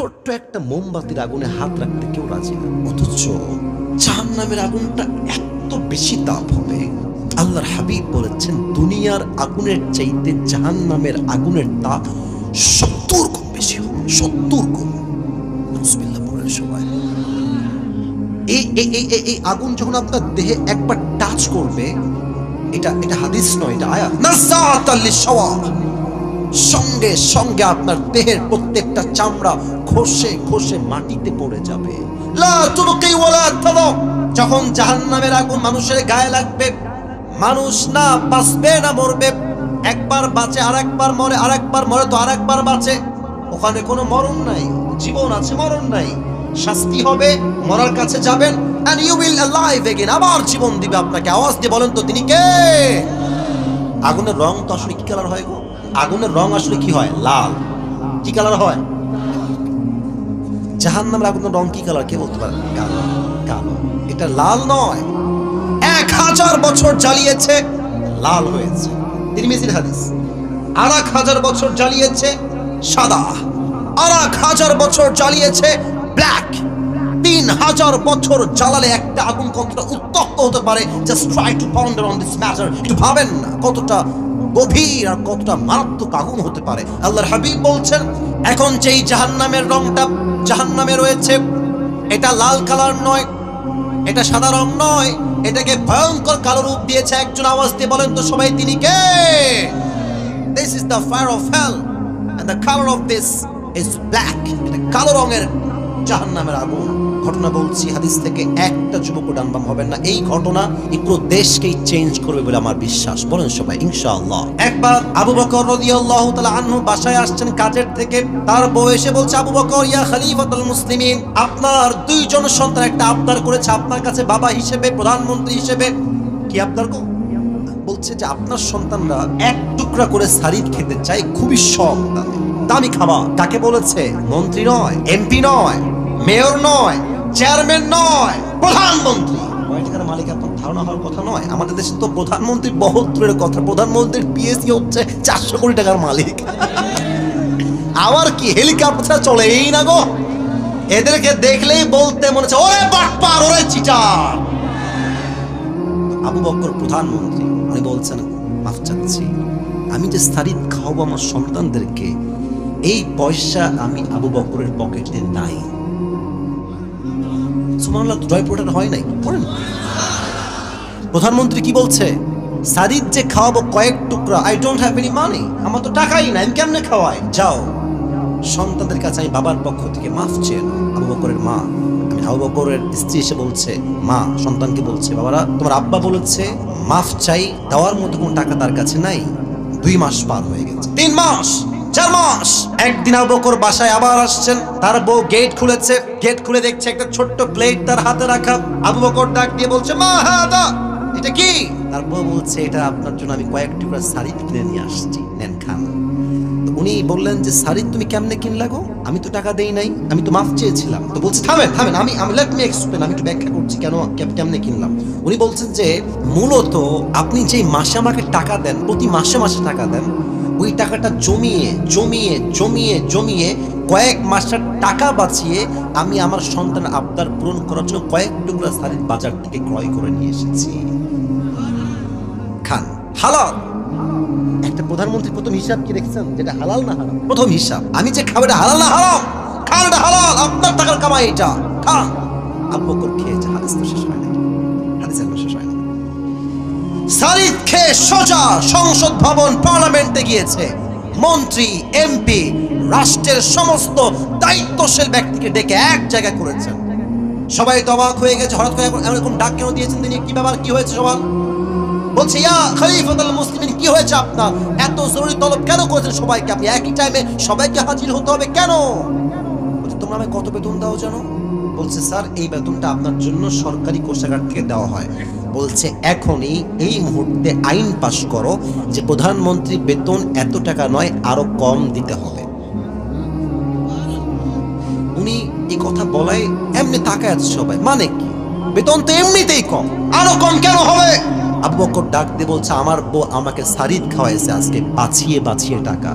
ছোট্ট একটা মোমবাতির আগুনে হাত রাখতে কেউ রাজি না, অথচ জাহান্নামের আগুনটা এত বেশি তাপ হবে। আল্লাহর হাবিব বলেছেন দুনিয়ার আগুনের চাইতে জাহান্নামের আগুনের তাপ 70 গুণ বেশি হবে, 70 গুণ। বিসমিল্লাহ বলেন সবাই। এই আগুন যখন আপনার দেহে একবার টাচ করবে, এটা হাদিস নয়, এটা আয়াত, নাযাতাল লিশওয়া, সঙ্গে সঙ্গে আপনার দেহের প্রত্যেকটা চামড়া খসে খসে মাটিতে পড়ে যাবে। লা তুলকি ওয়ালা তাদা। যখন জাহান্নামের আগুন মানুষের গায়ে লাগবে, মানুষ না বাঁচবে না মরবে, একবার বাঁচে আরেকবার মরে, আরেকবার মরে তো আরেকবার বাঁচে। ওখানে কোনো মরণ নাই, জীবন আছে মরণ নাই। শাস্তি হবে, মরার কাছে যাবেন, and you will alive again, আবার জীবন দিবে আপনাকে। আওয়াজ দিয়ে বলেন তো তিনি কে? আগুনের রং তো আসলে কি কালার হয় গো? আগুনের রং আসলে কি হয়? লাল। কি কালার হয়? জাহান্নামের আগুনের রং কি কালার কে বলতে পারে? কালো। কালো। এটা লাল নয়, 1000 বছর জ্বালিয়েছে, লাল হয়েছে। তিরমিজির হাদিস। 1000 বছর জ্বালিয়েছে, সাদা। 1000 বছর জ্বালিয়েছে, ব্ল্যাক। 3000 বছর জ্বালালে একটা আগুন কতটা উত্তপ্ত হতে পারে, just try to ponder on this matter. একটু ভাবেন না কতটা গভীর আর কতটা মারাত্মক আগুন হতে পারে। আল্লাহর হাবিব বলছেন এখন যেই জাহান্নামের রংটা জাহান্নামে রয়েছে, এটা লাল কালার নয়, এটা সাদা রং নয়, এটাকে ভয়ঙ্কর কালো রূপ দিয়েছে একজন। আওয়াজ দিয়ে বলেন তো সবাই তিনি কে? This is the fire of hell and the color of this is black. এটা কালো রঙের জাহান্নামের আগুন। ঘটনা বলছি হাদিস থেকে, একটা যুবক ডানবাম হবেন না। এই ঘটনা এই পুরো দেশকেই চেঞ্জ করবে বলে আমার বিশ্বাস। বলেন সবাই ইনশাআল্লাহ। একবার আবু বকর রাদিয়াল্লাহু তাআলা আনহু বাসায় আসছেন কাজের থেকে। তার বউ এসে বলছে, আবু বকর ইয়া খলিফাতুল মুসলিমিন, আপনার 2 জন সন্তান একটা আবদার করেছে আপনার কাছে বাবা হিসেবে, প্রধানমন্ত্রী হিসেবে। কি আবদার গো? বলছে যে আপনার সন্তানরা এক টুকরা করে সারিদ খেতে চায়, খুবই শখ তাদের, দামি খাবার। কাকে বলেছে? মন্ত্রী নয়, এমপি নয়, মেয়র নয়, চেয়ারম্যান নয়, প্রধানমন্ত্রী। কয় টাকার মালিক আপনার ধারণা হওয়ার কথা নয়। আমাদের দেশে তো প্রধানমন্ত্রী বহুত দূরের কথা, প্রধানমন্ত্রীর পিএসি হচ্ছে 400 কোটি টাকার মালিক। আবার কি হেলিকপ্টার চলেই না গো। এদেরকে দেখলেই বলতে মনে হচ্ছে ওরে বাটপার, ওরে চিটার। আবু বকর প্রধানমন্ত্রী, উনি বলছেন মাফ চাচ্ছি, আমি যে সারিদ খাওয়াবো আমার সন্তানদেরকে, এই পয়সা আমি আবু বকরের পকেটে নাই। সুবহানাল্লাহ, জয়পুরটা হয় নাই, পড়েন। প্রধানমন্ত্রী কি বলছে? সারিদ যে খাওয়াবো কয়েক টুকরা, I don't have any money, আমার তো টাকাই নাই, আমি কেমনে খাওয়াই? যাও সন্তানদের কাছে আমি বাবার পক্ষ থেকে মাফ চেয়ে নাও। আবু বকরের মা, আবু বকরের স্ত্রী এসে বলছে, মা সন্তানকে বলছে, বাবারা তোমার আব্বা বলেছে মাফ চাই, দেওয়ার মতো কোনো টাকা তার কাছে নাই। 2 মাস পার হয়ে গেছে, 3 মাস, 4 মাস। একদিন আবু বকর বাসায় আবার আসছেন, তার বউ গেট খুলেছে, গেট খুলে দেখছে একটা ছোট্ট প্লেট তার হাতে রাখা। আবু বকর ডাক দিয়ে বলছে, মা হাদা, এটা কি? তার বউ বলছে, এটা আপনার জন্য আমি কয়েক টুকরা সারিদ কিনে নিয়ে আসছি, নেন খান। উনি বললেন যে সারিদ তুমি কেমনে কিনলা গো? আমি তো টাকা দেই নাই, আমি তো মাফ চেয়েছিলাম। তো বলছে থামেন থামেন, আমি লেট মি এক্সপ্লেন, আমি একটু ব্যাখ্যা করছি কেন কেমনে কিনলাম। উনি বলছেন যে মূলত আপনি যে মাসে আমাকে টাকা দেন, প্রতি মাসে মাসে টাকা দেন, ওই টাকাটা জমিয়ে জমিয়ে জমিয়ে জমিয়ে কয়েক মাসের টাকা বাঁচিয়ে আমি আমার সন্তান আবদার পূরণ করার জন্য কয়েক টুকরা সারিদ বাজার থেকে ক্রয় করে নিয়ে এসেছি, খান। হালাল। একটা প্রধানমন্ত্রী প্রথম হিসাব কি দেখছেন? যেটা হালাল না হারাম, প্রথম হিসাব আমি যে খাবো এটা হালাল না হারাম? খান, এটা হালাল, আপনার টাকার কামাই, এটা খান। আবু বকর খেয়েছে, হাদিস তো শেষ হয় নাই, হাদিস এখনো শেষ হয় নাই। সারিদ খেয়ে সোজা সংসদ ভবন, পার্লামেন্টে গিয়েছে। মন্ত্রী, এমপি, রাষ্ট্রের সমস্ত দায়িত্বশীল ব্যক্তিকে ডেকে এক জায়গায় করেছেন। সবাই অবাক হয়ে গেছে, হঠাৎ করে এরকম ডাক কেন দিয়েছেন তিনি? কি ব্যাপার, কি হয়েছে? সবার বলছে, ইয়া খলিফাতুল মুসলিমিন, কি হয়েছে আপনার? এত জরুরি তলব কেন করেছেন সবাইকে? আপনি একই টাইমে সবাইকে হাজির হতে হবে কেন? বলছে, তোমরা আমায় কত বেতন দাও জানো? বলছে, স্যার এই বেতনটা আপনার জন্য সরকারি কোষাগার থেকে দেওয়া হয়। বলছে, এখনই এই মুহূর্তে আইন পাস করো যে প্রধানমন্ত্রী বেতন এত টাকা নয়, আরো কম দিতে হবে। উনি এই কথা বলায় এমনি তাকায় আছে সবাই, মানে কি? বেতন তো এমনিতেই কম, আরো কম কেন হবে? আবু বকর ডাক দিয়ে বলছে, আমার বউ আমাকে সারিদ খাওয়াইছে আজকে বাঁচিয়ে বাঁচিয়ে টাকা,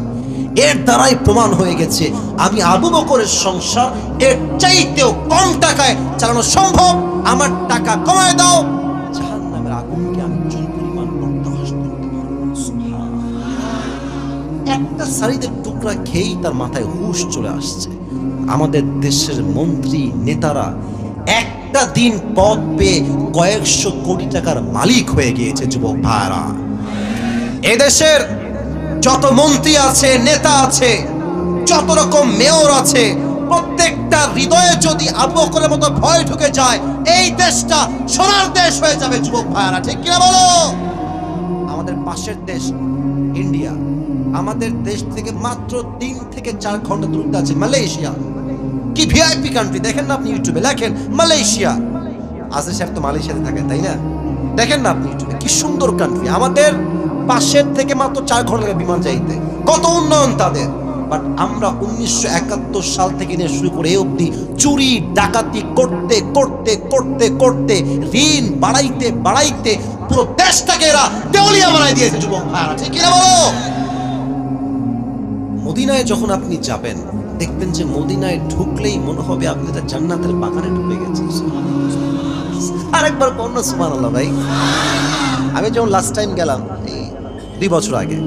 এর দ্বারাই প্রমাণ হয়ে গেছে আমি আবু বকরের সংসার এর চাইতেও কম টাকায় চালানো সম্ভব। আমার টাকা কমায় দাও, জাহান্নামের আগুনকে আমি চুল পরিমাণ বরদাস্ত করতে পারবো। সুবহানাল্লাহ। একটা সারিদের টুকরা খেয়েই তার মাথায় হুঁশ চলে আসছে। আমাদের দেশের মন্ত্রী নেতারা একটা দিন পদ পেয়ে কয়েকশো কোটি টাকার মালিক হয়ে গিয়েছে। যুবক ভাইরা, এদেশের যত মন্ত্রী আছে, নেতা আছে, যত রকম মেয়র আছে, প্রত্যেকটা হৃদয়ে যদি আবু বকরের মতো ভয় ঢুকে যায়, এই দেশটা সোনার দেশ হয়ে যাবে। যুবক ভাইরা, ঠিক কিনা বলো? আমাদের পাশের দেশ ইন্ডিয়া, আমাদের দেশ থেকে মাত্র 3 থেকে 4 ঘন্টা দূরত্বে আছে মালয়েশিয়া। কি ভিআইপি কান্ট্রি, দেখেন না আপনি ইউটিউবে, লেখেন মালয়েশিয়া। আসিফ সাহেব তো মালয়েশিয়াতে থাকেন, তাই না? দেখেন না আপনি ইউটিউবে, কি সুন্দর কান্ট্রি। আমাদের পাশের থেকে মাত্র 4 ঘন্টা লাগে বিমান যাইতে, কত উন্নয়ন তাদের। বাট আমরা 1971 সাল থেকে নিয়ে শুরু করে এই অবধি চুরি ডাকাতি করতে করতে করতে করতে ঋণ বাড়াইতে বাড়াইতে পুরো দেশটাকে এরা দেউলিয়া বানাই দিয়েছে। যুবক ভাইরা, ঠিক কিনা বলো? মদিনায় যখন আপনি যাবেন, দেখবেন যে মদিনায় ঢুকলেই মনে হবে আপনি একটা জান্নাতের বাগানে ঢুকে গেছেন। আরেকবার বলুন সুবহানাল্লাহ ভাই। আমি যখন লাস্ট টাইম গেলাম এই 2 বছর আগে,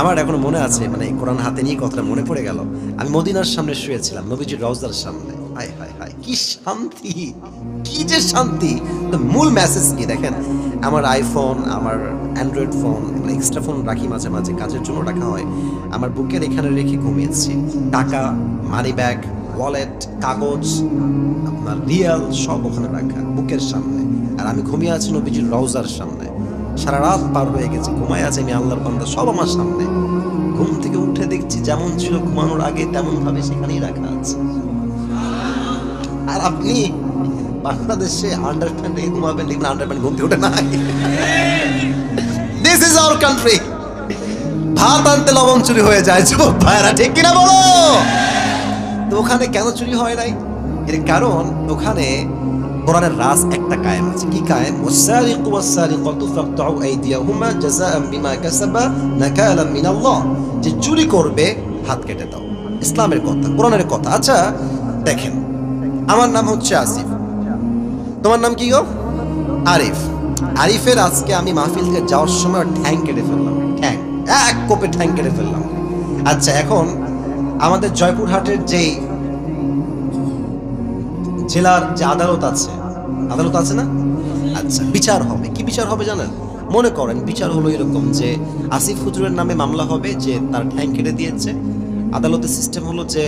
আমার এখনো মনে আছে, মানে কোরআন হাতে নিয়ে কথাটা মনে পড়ে গেল। আমি মদিনার সামনে শুয়েছিলাম, নবীজির রওজার সামনে। হায় হায় হায়, কি শান্তি, কি যে শান্তি। তো মূল মেসেজ কি দেখেন, আমার আইফোন, আমার অ্যান্ড্রয়েড ফোন, এক্সট্রা ফোন রাখি মাঝে মাঝে, কাজের জন্য রাখা হয়। আমার বুকের এখানে রেখে ঘুমিয়েছি। টাকা, মানি ব্যাগ, ওয়ালেট, কাগজ, আপনার রিয়াল সব ওখানে রাখা বুকের সামনে। আর আমি ঘুমিয়ে আছি নবীজির রওজার সামনে। সারা রাত পার হয়ে গেছে, ঘুমায় আছে আমি, আল্লাহর বান্দা সব আমার সামনে। ঘুম থেকে উঠে দেখছি যেমন ছিল ঘুমানোর আগে তেমন ভাবে সেখানেই রাখা আছে। আর আপনি বাংলাদেশে আন্ডারপ্যান্ট রেখে ঘুমাবেন, দেখবেন আন্ডারপ্যান্ট ঘুম থেকে ওঠে না। This is our country. ভাত আনতে লবণ চুরি হয়ে যায়। যুবক ভাইরা, ঠিক কিনা বলো? তো ওখানে কেন চুরি হয় নাই? এর কারণ ওখানে কোরআনের রাজ একটা কায়েম আছে। কি কায়েম? ওয়াসারিকু ওয়াসারিকাতু ফাকতাউ আইদিয়াহুমা জাযাআন বিমা কাসাবা নাকালাম মিনাল্লাহ। যে চুরি করবে হাত কেটে দাও। ইসলামের কথা, কোরআনের কথা। আচ্ছা দেখেন, আমার নাম হচ্ছে আসিফ, তোমার নাম কি গো? আরিফ। আরিফের আজকে আমি মাহফিল থেকে যাওয়ার সময় ঠ্যাং কেটে ফেললাম, ঠ্যাং, এক কোপে ঠ্যাং কেটে ফেললাম। আচ্ছা এখন আমাদের জয়পুরহাটের যে জেলার যে আদালত আছে না? আচ্ছা বিচার হবে, কি বিচার হবে জানেন? মনে করেন বিচার হলো এরকম যে আসিফ হুজুরের নামে মামলা হবে যে তার ঠ্যাং কেটে দিয়েছে। আদালতের সিস্টেম হলো যে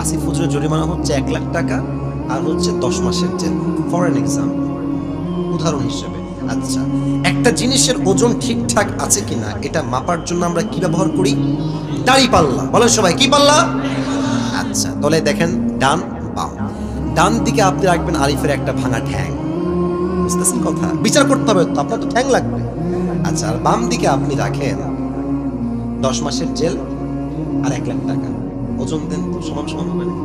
আসিফ হুজুরের জরিমানা হচ্ছে 1 লাখ টাকা আর হচ্ছে 10 মাসের জেল, ফর এন এক্সাম্পল, উদাহরণ হিসেবে। আচ্ছা, একটা জিনিসের ওজন ঠিকঠাক আছে কিনা এটা মাপার জন্য আমরা কি ব্যবহার করি? দাড়ি পাল্লা। বলেন সবাই, কি পাল্লা? আচ্ছা তাহলে দেখেন, ডান বাম, ডান দিকে আপনি রাখবেন আরিফের একটা ভাঙা ঠ্যাং। বুঝতেছেন কথা? বিচার করতে হবে তো, আপনার তো ঠ্যাং লাগবে। আচ্ছা, আর বাম দিকে আপনি রাখেন 10 মাসের জেল আর 1 লাখ টাকা। ওজন দেন তো, সমান সমান হবে না?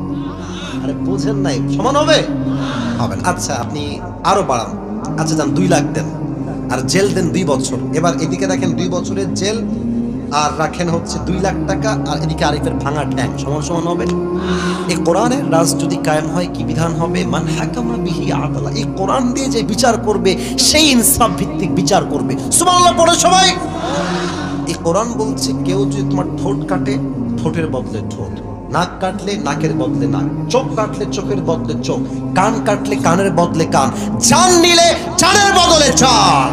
আরে বোঝেন নাই, সমান হবে? হবে না। আচ্ছা আপনি আরো বাড়ান, আচ্ছা যান 2 লাখ দেন আর জেল দেন 2 বছর। এবার এদিকে রাখেন 2 বছরের জেল আর রাখেন হচ্ছে 2 লাখ টাকা, আর এদিকে আরিফের ভাঙা ঠ্যাং, সমান সমান হবে? এই কোরআনের রাজ যদি কায়েম হয়, কি বিধান হবে? মান হাকামা বিহি আদালা। এই কোরআন দিয়ে যে বিচার করবে সেই ইনসাফ ভিত্তিক বিচার করবে। সুবহানাল্লাহ পড়ে সবাই। এই কোরআন বলছে কেউ যদি তোমার ঠোঁট কাটে, ঠোঁটের বদলে ঠোঁট, নাক কাটলে নাকের বদলে নাক, চোখ কাটলে চোখের বদলে চোখ, কান কাটলে কানের বদলে কান, জান নিলে জানের বদলে জান।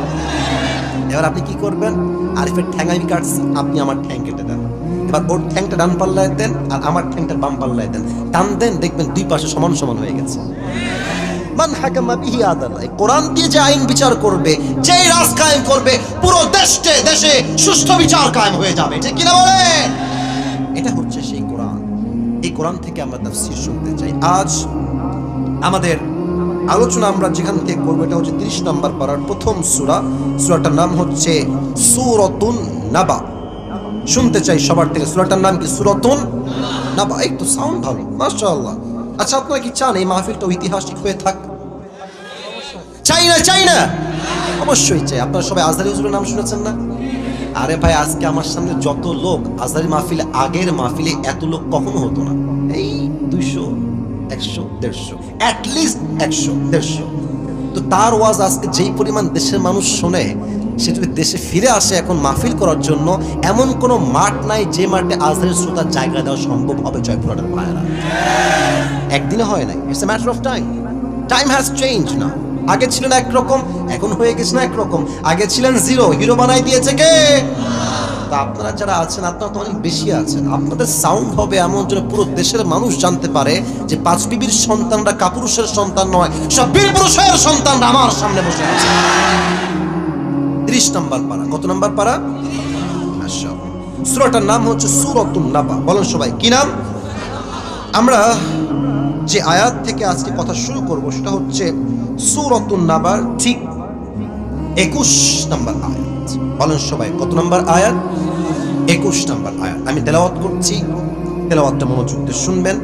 এবার আপনি কি করবেন? আরিফের ঠ্যাং আমি কাটছি, আপনি আমার ঠ্যাং কেটে দেন। এবার ওর ঠ্যাংটা ডান পাল্লায় দেন আর আমার ঠ্যাংটা বাম পাল্লায় দেন, টান দেন, দেখবেন 2 পাশে সমান সমান হয়ে গেছে। মান হাকামা বিহি আদালা। কোরআন দিয়ে যে আইন বিচার করবে, যেই রাজ কায়েম করবে, পুরো দেশে সুষ্ঠু বিচার কায়েম হয়ে যাবে। ঠিক কিনা বলেন? এটা হচ্ছে সেই কোরআন। এই কোরআন থেকে আমরা তাফসীর শুনতে চাই। আজ আমাদের আলোচনা আমরা যেখান থেকে করবো এটা হচ্ছে 30 নম্বর পারার প্রথম সূরা। সূরাটার নাম হচ্ছে সূরাতুন নাবা। শুনতে চাই সবার থেকে, সূরাটার নাম কি? সূরাতুন নাবা। এই তো সাউন্ড ভালো, মাশাআল্লাহ। আচ্ছা আপনারা কি চান এই মাহফিলটা ঐতিহাসিক হয়ে থাক? চাই না? অবশ্যই চাই। আপনারা সবাই আজহারি হুজুরের নাম শুনেছেন না? আরে ভাই, আজকে আমার সামনে যত লোক, আজহারি মাহফিলে, আগের মাহফিলে এত লোক কখনো হতো না। এই 200, 100, 150, অ্যাটলিস্ট 100, 150। তো তার ওয়াজ আজকে যেই পরিমাণ দেশের মানুষ শোনে, সে যদি দেশে ফিরে আসে এখন মাহফিল করার জন্য, এমন কোনো মাঠ নাই যে মাঠে আজহারের শ্রোতার জায়গা দেওয়া সম্ভব হবে। জয়পুরহাটের ভাইয়েরা, একদিনে হয় নাই। It's a matter of time. Time has change না। আগে ছিলেন একরকম, এখন হয়ে গেছে না একরকম। আগে ছিলেন জিরো, হিরো বানাই দিয়েছে কে? তা আপনারা যারা আছেন, আপনারা তো অনেক বেশি আছেন। আপনাদের সাউন্ড হবে এমন যেন পুরো দেশের মানুষ জানতে পারে যে পাঁচ বিবির সন্তানরা কাপুরুষের সন্তান নয়, সব বীর পুরুষের সন্তানরা আমার সামনে বসে আছে। 30 নম্বর পারা। কত নম্বর পারা? মাশাআল্লাহ। সূরাটার নাম হচ্ছে সূরাতুন নাবা। বলেন সবাই, কি নাম? আমরা যে আয়াত থেকে আজকে কথা শুরু করব সেটা হচ্ছে সূরাতুন নাবার ঠিক 21 নম্বর আয়াত। বলেন সবাই, কত নম্বর আয়াত? 21 নম্বর আয়াত। আমি তেলাওয়াত করছি, তেলাওয়াতটা মনোযোগ দিয়ে শুনবেন,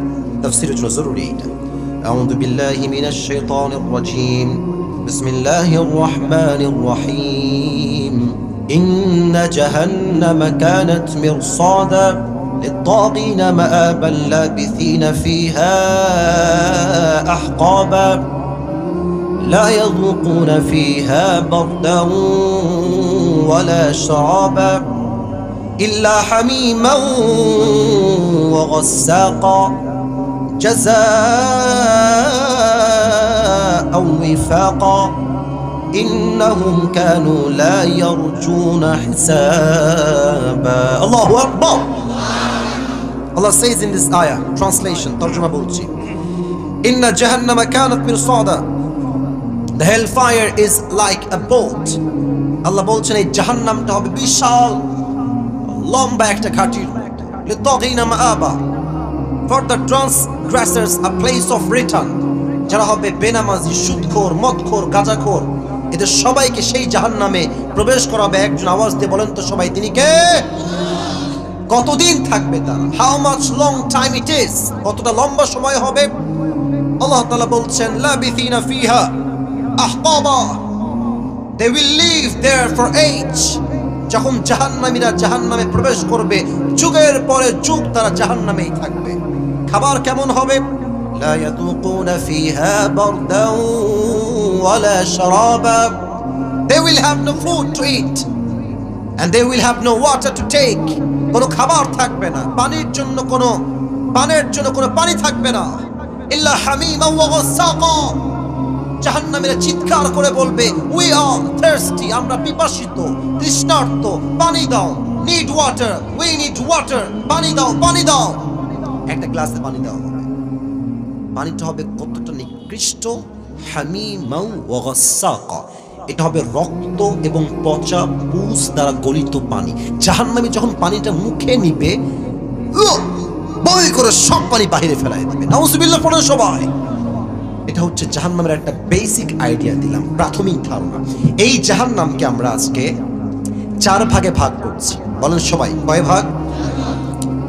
তাফসীরের জন্য জরুরি এটা। আউযু বিল্লাহি মিনাশ শাইতানির রাজীম। বিসমিল্লাহির রাহমানির রাহিম। ইন্না জাহান্নামা কানাত মিরসাদা للطاغين مآبا لابثين فيها أحقابا لا يذوقون فيها بردا ولا شرابا إلا حميما وغساقا جزاء وفاقا إنهم كانوا لا يرجون حسابا. الله أكبر. Allah says in this ayah, translation, tarjuma bolchi, Inna jahannama kanat mirsada. The hellfire is like a boat. Allah bolchen ei jahannamta hobe bishal lomba ekta ghatir mot, litaghina ma'aba, for the transgressors a place of return. যারা হবে বেনামাজি, সুদখোর, মদখোর, গাঁজাখোর, এদের সবাইকে সেই জাহান্নামে প্রবেশ করাবে। একজন আওয়াজ দিয়ে বলেন তো সবাই, তিনি কে? কতদিন থাকবে তারা? How much long time it is, কতটা লম্বা সময় হবে? আল্লাহ তাআলা বলছেন লাবিথিনা ফিহা আহকাবা, they will live there for age. যখন জাহান্নামীরা জাহান্নামে প্রবেশ করবে, যুগের পরে যুগ তারা জাহান্নামেই থাকবে। খাবার কেমন হবে? লা ইয়াতুকুনা ফিহা বারদান ওয়ালা শারাবা, they will have no food to eat and they will have no water to take. কোনো খাবার থাকবে না, পানির জন্য কোনো পানি থাকবে না। ইল্লা হামিমা ওয়া গাসাকা, জাহান্নামীরা চিৎকার করে বলবে, উই আর থার্স্টি, আমরা পিপাসিত, তৃষ্ণার্ত, পানি দাও। Need water, we need water, পানি দাও, পানি দাও। একটা গ্লাসে পানি দেওয়া হবে। পানিটা হবে কতটা নিকৃষ্ট, হামিমা ওয়া গাসাকা, এটা হবে রক্ত এবং পচা পুষ দ্বারা গলিত পানি। জাহান্নামী যখন পানিটা মুখে নিবে, বই করে সব পানি বাহিরে ফেলাই দিবে। নাউজুবিল্লাহ পড়েন সবাই। এটা হচ্ছে জাহান্নামের একটা বেসিক আইডিয়া দিলাম, প্রাথমিক ধারণা। এই জাহান্নামকে আমরা আজকে 4 ভাগে ভাগ করছি। বলেন সবাই, কয় ভাগ?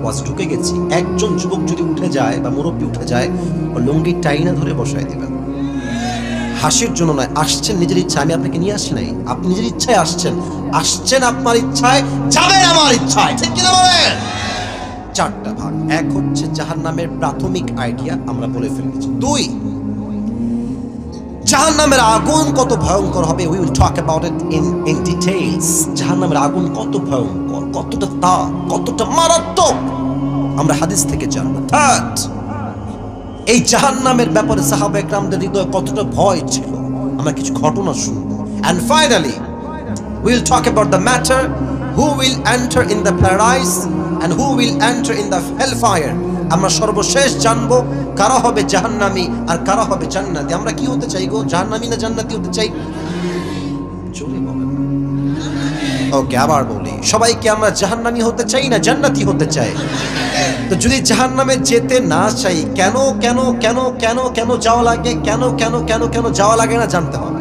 ওয়াজ ঢুকে গেছি। একজন যুবক যদি উঠে যায় বা মুরব্বী উঠে যায়, ও লুঙ্গি টাইনা ধরে বসায় দিবেন। হাসির জন্য নয়, আসছেন নিজের ইচ্ছা। আমি আপনাকে নিয়ে আসি নাই, আপনি নিজের ইচ্ছায় আসছেন। আপনার ইচ্ছায়, যাবেন আমার ইচ্ছায়, ঠিক কিনা বলেন? 4টা ভাগ। এক হচ্ছে জাহান্নামের প্রাথমিক আইডিয়া, আমরা বলে ফেলেছি। 2, জাহান্নামের আগুন কত ভয়ঙ্কর হবে। We will talk about it in details. জাহান্নামের আগুন কত ভয়ঙ্কর, কতটা তাপ, কতটা মারাত্মক, আমরা হাদিস থেকে জানবো। 3, এই জাহান্নামের ব্যাপারে সাহাবা একরামদের হৃদয়ে কতটা ভয় ছিল, আমরা কিছু ঘটনা শুনবো। And finally, we will talk about the matter who will enter in the paradise and who will enter in the hellfire. আমরা সর্বশেষ জানবো কারা হবে জাহান্নামী আর কারা হবে জান্নাতি। আমরা কি হতে চাই গো, জাহান্নামী না জান্নাতি হতে চাই? জোরে বলেন। ওকে, আবার বলি, সবাইকে আমরা জাহান্নামী হতে চাই না জান্নাতি হতে চাই? তো যদি জাহান্নামে যেতে না চাই, কেন কেন কেন কেন কেন যাওয়া লাগে, কেন কেন কেন কেন যাওয়া লাগে না জানতে হবে।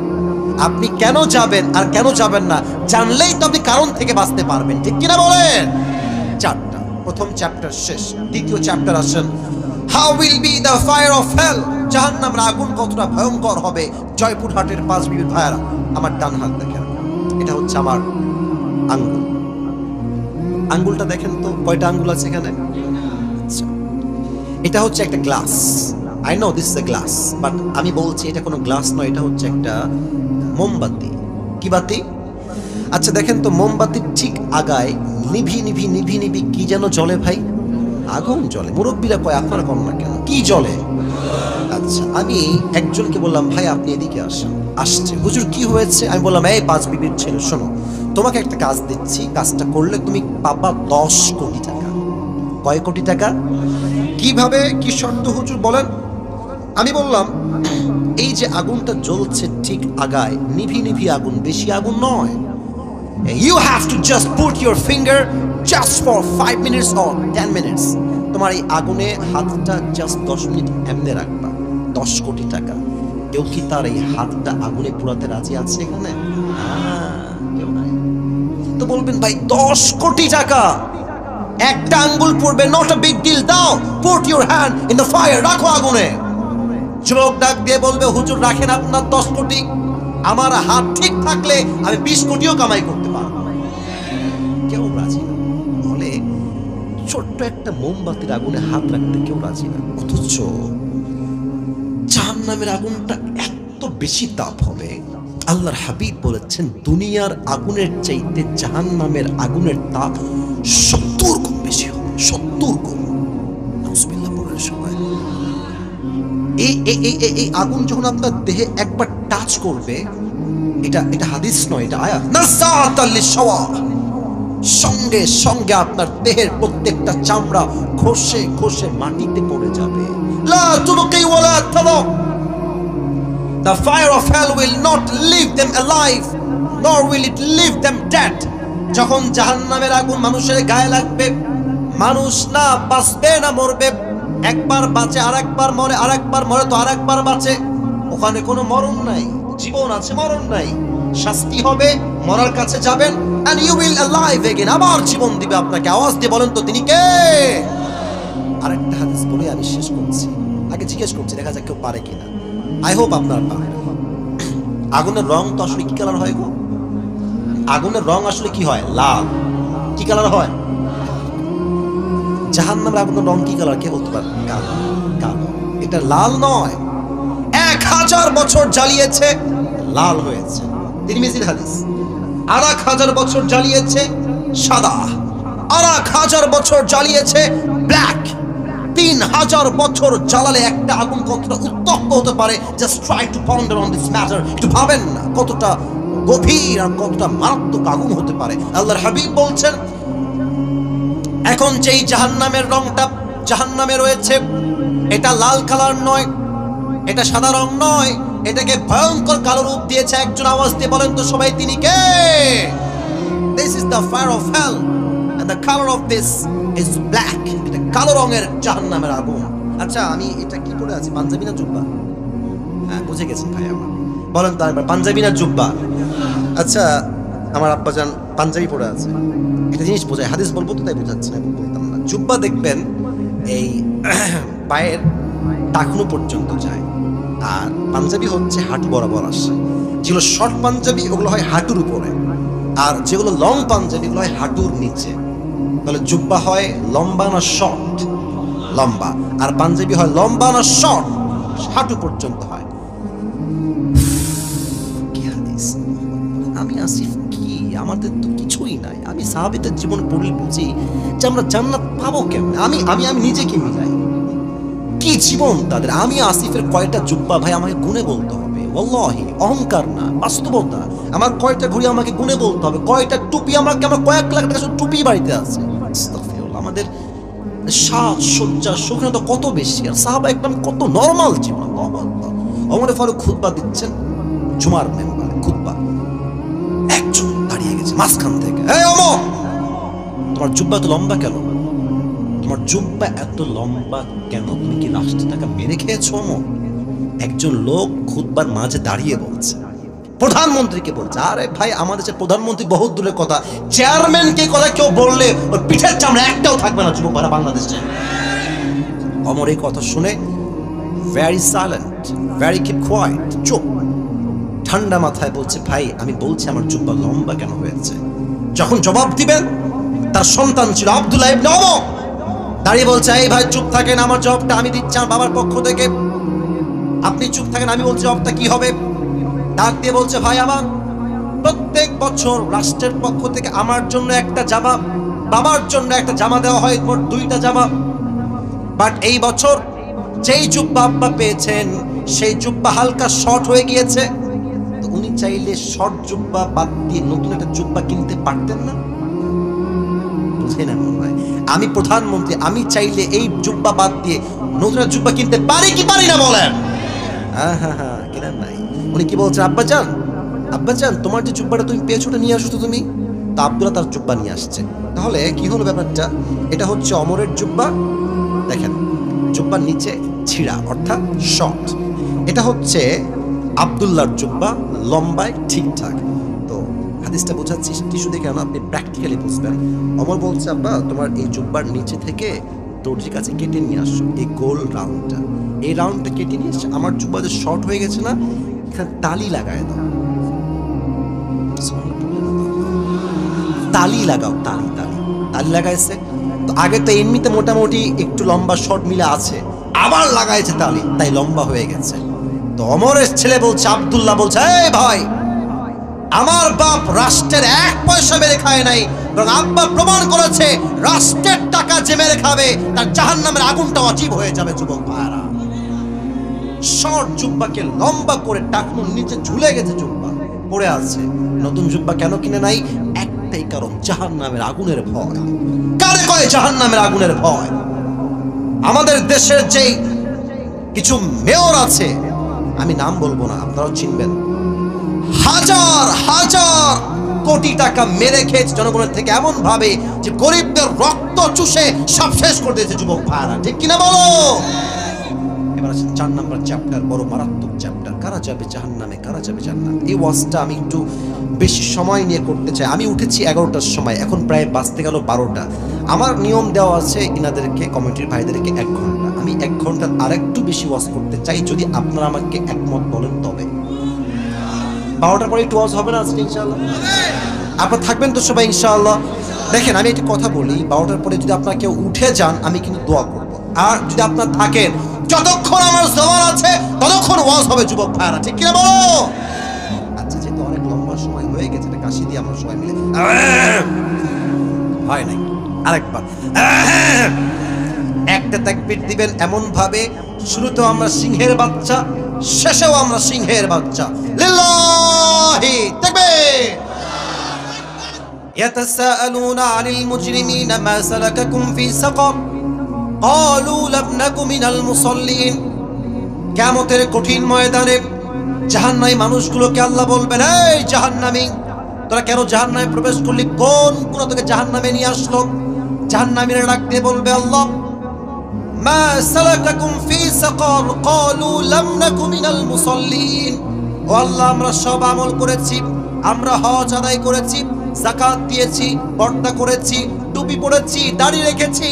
আপনি কেন যাবেন আর কেন যাবেন না জানলেই তো আপনি কারণ থেকে বাঁচতে পারবেন, ঠিক কিনা বলেন? 4টা। প্রথম চ্যাপ্টার শেষ, দ্বিতীয় চ্যাপ্টার আসেন, how will be the fire of hell. জাহান্নামের আগুন কতটা ভয়ঙ্কর হবে। জয়পুরহাটের 5 বিবির ভাইয়ারা, আমার ডান হাত দেখেন, এটা হচ্ছে আমার আঙ্গুল। আঙ্গুলটা দেখেন তো, কয়টা আঙ্গুল আছে এখানে? আচ্ছা, এটা হচ্ছে একটা glass. I know this is a glass, but আমি বলছি এটা কোনো গ্লাস নয়, এটা হচ্ছে একটা মোমবাতি। কি বাতি? আচ্ছা দেখেন তো, মোমবাতির ঠিক আগায় নিভি নিভি নিভি নিভি কি যেন জ্বলে ভাই? আগুন জ্বলে। মুরব্বীরা কয়, আপনারা কম না কেন, কি জ্বলে? আচ্ছা, আমি একজনকে বললাম, ভাই আপনি এদিকে আসেন। আসছে, হুজুর কি হয়েছে? আমি বললাম, এই পাঁচ বিবির ছেলে শোনো, তোমাকে একটা কাজ দিচ্ছি, কাজটা করলে তুমি পাবা 10 কোটি টাকা। কয় কোটি টাকা? কিভাবে, কি শর্ত হুজুর বলেন? আমি বললাম, এই যে আগুনটা জ্বলছে ঠিক আগায়, নিভি নিভি আগুন, বেশি আগুন নয়। You have to just put your finger just for 5 minutes or 10 minutes. তোমার এই আগুনে হাতটা জাস্ট 10 মিনিট এমনি রাখবা। 10 কোটি টাকা। কেউ কি তার এই হাতটা আগুনে পুরাতে রাজি আছে এখানে? কেউ নাই। তো বলবেন ভাই 10 কোটি টাকা, একটা আঙ্গুল পড়বে, নট আ বিগ ডিল, দাও, put your hand in the fire, রাখো আগুনে। যুবক ডাক দিয়ে বলবে, হুজুর রাখেন আপনার 10 কোটি, আমার হাত ঠিক থাকলে আমি 20 কোটিও কামাই করতে পারবো। কেউ রাজি না। বলে ছোট্ট একটা মোমবাতির আগুনে হাত রাখতে কেউ রাজি না। অথচ জাহান্নামের আগুনটা এত বেশি তাপ হবে, আল্লাহর হাবিব বলেছেন দুনিয়ার আগুনের চাইতে জাহান্নামের আগুনের তাপ 70 গুণ বেশি হবে। 70 গুণ। নাউজুবিল্লাহ বলেন সবাই। এই আগুন যখন আপনার দেহে একবার টাচ করবে, এটা হাদিস নয়, এটা আয়াত, নাযাতাল লিশওয়া, সঙ্গে সঙ্গে আপনার দেহের প্রত্যেকটা চামড়া খসে খসে মাটিতে পড়ে যাবে। লা তুবকি ওয়ালা তাদর। The fire of hell will not leave them alive, nor will it leave them dead. যখন জাহান্নামের আগুন মানুষের গায়ে লাগবে, মানুষ না বাঁচবে না মরবে। একবার বাঁচে, আরেকবার মরে, আরেকবার মরে তো আরেকবার বাঁচে। ওখানে কোনো মরণ নাই, জীবন আছে, মরণ নাই। শাস্তি হবে, মরার কাছে যাবেন, and you will alive again, আবার জীবন দিবে আপনাকে। আওয়াজ দিয়ে বলেন তো তিনি কে? আরেকটা হাদিস বলে আমি শেষ করছি। আগে জিজ্ঞেস করছি, দেখা যাক কেউ পারে কিনা। আই হোপ আপনার পারে। আগুনের রং তো আসলে কি কালার হয় গো? আগুনের রং আসলে কি হয়? লাল। কি কালার হয়? জাহান্নামের আগুনের রং কি কালার কে বলতে পারে? কালো। কালো। এটা লাল নয়। 1000 বছর জ্বালিয়েছে, লাল হয়েছে। তিরমিজির হাদিস। 1000 বছর জ্বালিয়েছে, সাদা। 1000 বছর জ্বালিয়েছে, ব্ল্যাক। 3000 বছর জ্বালালে একটা আগুন কতটা উত্তপ্ত হতে পারে, just try to ponder on this matter. একটু ভাবেন না কতটা গভীর আর কতটা মারাত্মক আগুন হতে পারে। আল্লাহর হাবিব বলছেন, এখন যেই জাহান্নামের রংটা জাহান্নামে রয়েছে, এটা লাল কালার নয়, এটা সাদা রং নয়, এটাকে ভয়ঙ্কর কালো রূপ দিয়েছে একজন। আওয়াজ দিয়ে বলেন তো সবাই তিনি কে? This is the fire of hell and the color of this is black. এটা কালো রঙের জাহান্নামের আগুন। আচ্ছা, আমি এটা কি পরে আছি, পাঞ্জাবি না জুব্বা? হ্যাঁ, বুঝে গেছেন ভাই আমার। বলেন তো একবার, পাঞ্জাবি না জুব্বা? আচ্ছা, আমার আব্বাজান পাঞ্জাবি পরে আছে। একটা জিনিস বোঝায়, হাদিস বলবো তো তাই বোঝাচ্ছে না, বলতাম না। জুব্বা দেখবেন এই পায়ের টাকনু পর্যন্ত যায়, আর পাঞ্জাবি হচ্ছে হাঁটু বরাবর আসে। যেগুলো শর্ট পাঞ্জাবি ওগুলো হয় হাঁটুর উপরে, আর যেগুলো লং পাঞ্জাবি ওগুলো হয় হাঁটুর নিচে। তাহলে জুব্বা হয় লম্বা না শর্ট? লম্বা। আর পাঞ্জাবি হয় লম্বা না শর্ট? হাঁটু পর্যন্ত হয়। কি হাদিস! আমি আসিফ কি, আমাদের তো কিছুই নাই। আমি সাহাবীদের জীবন পড়লে বুঝি যে আমরা জান্নাত পাবো কেমন। আমি আমি আমি নিজেকে মিলাই, কি জীবন তাদের। আমি আসিফের কয়টা জুব্বা ভাই আমাকে গুনে বলতে হবে। ওয়াল্লাহি, অহংকার না, বাস্তবতা। আমার কয়টা ঘড়ি আমাকে গুনে বলতে হবে, কয়টা টুপি আমার কয়েক লাখ টাকা টুপি বাড়িতে আছে। আস্তাগফিরুল্লাহ। আমাদের সাজ সজ্জা শৌখিনতা কত বেশি, আর সাহাবা একদম কত নরমাল জীবন। ওমর ফারুক খুতবা দিচ্ছেন, জুমার মেম্বারে খুতবা। একজন দাঁড়িয়ে গেছে মাঝখান থেকে, এই ওমর, তোমার জুব্বা এত লম্বা কেন? তোমার জুব্বা এত লম্বা কেন? তুমি কি রাষ্ট্র টাকা মেরে খেয়েছো? ওমর, একজন লোক খুতবার মাঝে দাঁড়িয়ে বলছে, প্রধানমন্ত্রীকে বলছে। আরে ভাই, আমাদের দেশের প্রধানমন্ত্রী বহুত দূরের কথা, চেয়ারম্যানকে কথা কেউ বললে ওর পিঠের চামড়া একটাও থাকবে না যুবক ভাইরা বাংলাদেশে। ওমর এই কথা শুনে very silent, very keep quiet, চুপ। ঠান্ডা মাথায় বলছে, ভাই আমি বলছি আমার জুব্বা লম্বা কেন হয়েছে। যখন জবাব দিবেন তার সন্তান ছিল আব্দুল্লাহ ইবনে ওমর। দাঁড়িয়ে বলছে, এই ভাই চুপ থাকেন, আমার জবটা আমি দিচ্ছি আমার বাবার পক্ষ থেকে, আপনি চুপ থাকেন, আমি বলছি জবটা কি হবে। ডাক দিয়ে বলছে, ভাই আমার প্রত্যেক বছর রাষ্ট্রের পক্ষ থেকে আমার জন্য একটা জামা, বাবার জন্য একটা জামা দেওয়া হয়, মোট 2টা জামা। বাট এই বছর যেই জুব্বা আব্বা পেয়েছেন সেই জুব্বা হালকা শর্ট হয়ে গিয়েছে, তো উনি চাইলে শর্ট জুব্বা বাদ দিয়ে নতুন একটা জুব্বা কিনতে পারতেন না? বুঝেন না ভাই, আমি প্রধানমন্ত্রী, আমি চাইলে এই জুব্বা বাদ দিয়ে নতুন একটা জুব্বা কিনতে পারি কি পারি না বলেন? হ্যাঁ হ্যাঁ হ্যাঁ, কেনেন নাই। উনি কি বলছেন, আব্বাজান আব্বাজান তোমার যে জুব্বাটা তুমি পেয়েছো ওটা নিয়ে আসো তো তুমি। তো আব্দুল্লাহ তার জুব্বা নিয়ে আসছে। তাহলে কি হলো ব্যাপারটা, এটা হচ্ছে ওমরের জুব্বা, দেখেন জুব্বার নিচে ছিঁড়া অর্থাৎ শর্ট। এটা হচ্ছে আব্দুল্লাহর জুব্বা, লম্বায় ঠিকঠাক। তো হাদিসটা বোঝাচ্ছি টিস্যু দেখে না, আপনি প্র্যাকটিক্যালি বুঝবেন। ওমর বলছে, আব্বা তোমার এই জুব্বার নিচে থেকে দর্জির কাছে কেটে নিয়ে আসো এই গোল রাউন্ডটা, এই রাউন্ডটা কেটে নিয়ে এসে আমার জুব্বা যে শর্ট হয়ে গেছে না, এখানে তালি লাগায় দাও, তালি লাগাও, তালি তালি তালি লাগাইছে। তো আগে তো এমনিতে মোটামুটি একটু লম্বা শর্ট মিলে আছে, আবার লাগাইছে তালি, তাই লম্বা হয়ে গেছে। তো ওমরের ছেলে বলছে, আব্দুল্লাহ বলছে, এই ভাই আমার বাপ রাষ্ট্রের 1 পয়সা মেরে খায় নাই, বরং আব্বা প্রমাণ করেছে রাষ্ট্রের টাকা যে মেরে খাবে তার জাহান্নামের আগুনটা অজীব হয়ে যাবে। যুবক ভাইরা, শর্ট জুব্বাকে লম্বা করে টাকনুর নিচে ঝুলে গেছে, জুব্বা পড়ে আছে। নতুন জুব্বা কেন কিনে নাই? একটাই কারণ, জাহান্নামের আগুনের ভয়। কারে কয় জাহান্নামের আগুনের ভয়? আমাদের দেশের যেই কিছু মেয়র আছে, আমি নাম বলবো না, আপনারাও চিনবেন, হাজার হাজার কোটি টাকা মেরে খেয়েছে জনগণের থেকে এমন ভাবে যে গরিবদের রক্ত চুষে সব শেষ করে দিয়েছে। যুবক ভাইরা, ঠিক কিনা বলো? এবার আছে 4 নম্বর চ্যাপ্টার, বড় মারাত্মক চ্যাপ্টার, কারা যাবে জাহান্নামে, কারা যাবে জান্নাতে। এই ওয়াজটা আমি একটু বেশি সময় নিয়ে করতে চাই। আমি উঠেছি 11টার সময়, এখন প্রায় বাজতে গেল 12টা। আমার নিয়ম দেওয়া আছে ইনাদেরকে, কমিটির ভাইদেরকে 1 ঘন্টা। আমি 1 ঘন্টার আরেকটু বেশি ওয়াজ করতে চাই, যদি আপনারা আমাকে একমত বলেন তবে। 12টার পরে একটু ওয়াজ হবে না আজকে ইনশাআল্লাহ? আপনারা থাকবেন তো সবাই ইনশাআল্লাহ? দেখেন আমি একটা কথা বলি, 12টার পরে যদি আপনারা কেউ উঠে যান আমি কিন্তু দোয়া করব, আর যদি আপনারা থাকেন যতক্ষণ আমার জবান আছে ততক্ষণ ওয়াজ হবে। যুবক ভাইরা, ঠিক কিনা বলো? আচ্ছা, যেহেতু অনেক লম্বা সময় হয়ে গেছে, এটা কাশি দিয়ে আমরা সবাই মিলে হয় নাই, আরেকবার একটা তাকবীর দিবেন এমন ভাবে শুরুতেও আমরা সিংহের বাচ্চা, শেষেও আমরা সিংহের বাচ্চা। লিল্লাহি তাকবীর। ইয়াতাসাআলুনা আনিল মুজরিমিনা মা সালাকাকুম ফি সাকার ক্বালু লাম নাকু মিনাল মুসাল্লিন। কিয়ামতের কঠিন ময়দানে জাহান্নামী মানুষগুলোকে আল্লাহ বলবেন, এই জাহান্নামী, তোরা কেন জাহান্নামে প্রবেশ করলি? কোন গুনাহ তোকে জাহান্নামে নিয়ে আসলো? জাহান্নামীরা ডাক দিয়ে বলবে, আল্লাহ মা সালাকাকুম ফি সাকার ক্বালু লাম নাকু মিনাল মুসাল্লিন। ও আল্লাহ, আমরা সব আমল করেছি, আমরা হজ আদায় করেছি, যাকাত দিয়েছি, পর্দা করেছি, টুপি পরেছি, দাড়ি রেখেছি,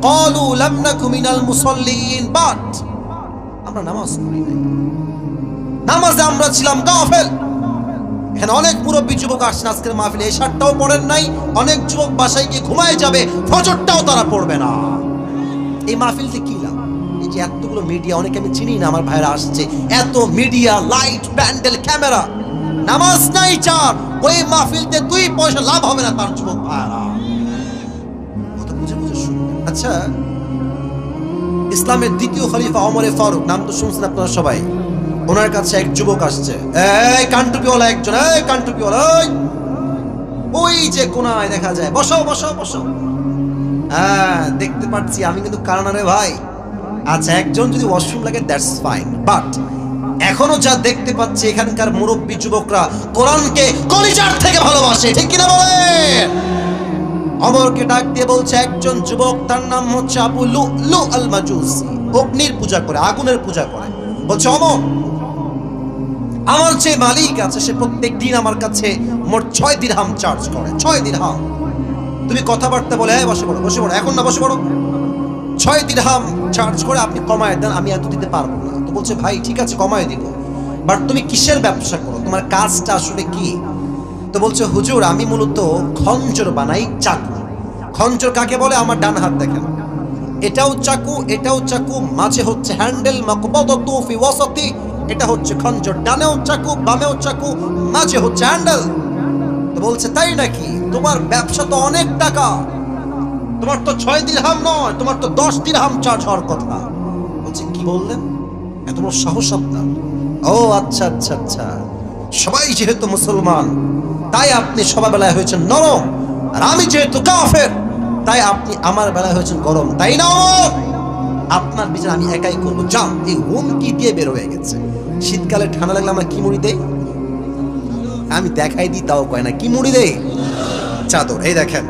ক্বালু লাম নাকু মিনাল মুসাল্লিন, বাট আমরা নামাজ পড়ি নাই, নামাজে আমরা ছিলাম গাফেল। এখানে অনেক মুরব্বী যুবক আসছেন আজকের মাহফিলে, এশারটাও পড়েন নাই, অনেক যুবক বাসায় গিয়ে ঘুমায় যাবে, ফজরটাও তারা পড়বে না। এই মাহফিলতে কি লাভ? এই যে এতগুলো মিডিয়া, অনেকে আমি চিনি না, আমার ভাইরা আসছে, এত মিডিয়া, লাইট, প্যান্ডেল, ক্যামেরা, নামাজ নাই চার, ওই মাহফিলতে 2 পয়সা লাভ হবে না তার। যুবক ভাইরা, কত বুঝে বুঝে শুনবেন। আচ্ছা, ইসলামের দ্বিতীয় খলিফা ওমরে ফারুক, নাম তো শুনছেন আপনারা সবাই। ওনার কাছে এক যুবক আসছে, এই কানটুপিওয়ালা একজন, এই কানটুপিওয়ালা, ওই যে কোনায় দেখা যায়, বসো বসো বসো। হ্যাঁ, দেখতে পাচ্ছি, আমি কিন্তু কারণ রে ভাই। আচ্ছা, একজন যদি ওয়াশরুম লাগে দ্যাটস ফাইন, বাট এখনো যা দেখতে পাচ্ছি এখানকার মুরব্বী যুবকরা কোরআনকে কলিজার থেকে ভালোবাসে, ঠিক কিনা বলে? ওমরকে ডাক দিয়ে বলছে, একজন যুবক, তার নাম হচ্ছে আবু লুলু আল মাজুসি, অগ্নির পূজা করে, আগুনের পূজা করে। বলছে, ওমর, আমার যে মালিক আছে সে প্রত্যেক দিন আমার কাছে মোট 6 দিরহাম চার্জ করে, 6 দিরহাম। তুমি কথাবার্তা বলে, বসে পড়ো বসে পড়ো, এখন না বসে পড়ো, 6 দিরহাম চার্জ করে, আপনি কমায় দেন, আমি এত দিতে পারবো না। তো বলছে, ভাই ঠিক আছে কমায় দিব, বাট তুমি কিসের ব্যবসা করো, তোমার কাজটা আসলে কি? তো বলছে, হুজুর আমি মূলত খঞ্জর বানাই, চাকু। খঞ্জর কাকে বলে? আমার ডান হাত দেখেন, এটাও চাকু, এটাও চাকু, মাঝে হচ্ছে হ্যান্ডেল, মাকবাদাতু ফি ওয়াসাতি, এটা হচ্ছে খঞ্জর। ডানেও চাকু, বামেও চাকু, মাঝে হচ্ছে হ্যান্ডেল। তো বলছে তাই নাকি? তোমার ব্যবসা তো অনেক টাকা, তোমার তো 6 দিরহাম নয়, তোমার তো 10 দিরহাম চার্জ হওয়ার কথা। বলছে কি বললেন? এত বড় সাহস আপনার? ও আচ্ছা আচ্ছা আচ্ছা, সবাই যেহেতু মুসলমান তাই আপনি সবার বেলায় হয়েছেন নরম, আর আমি যেহেতু কাফের তাই আপনি আমার বেলায় হয়েছেন গরম, তাই না? আপনার বিচার আমি একাই করবো, যান। এই হুমকি দিয়ে বের হয়ে গেছে। শীতকালে ঠান্ডা লাগলে আমরা কি মুড়ি দেই? আমি দেখাই দিই, তাও কয় না। কি মুড়ি দেই? চাদর। এই দেখেন,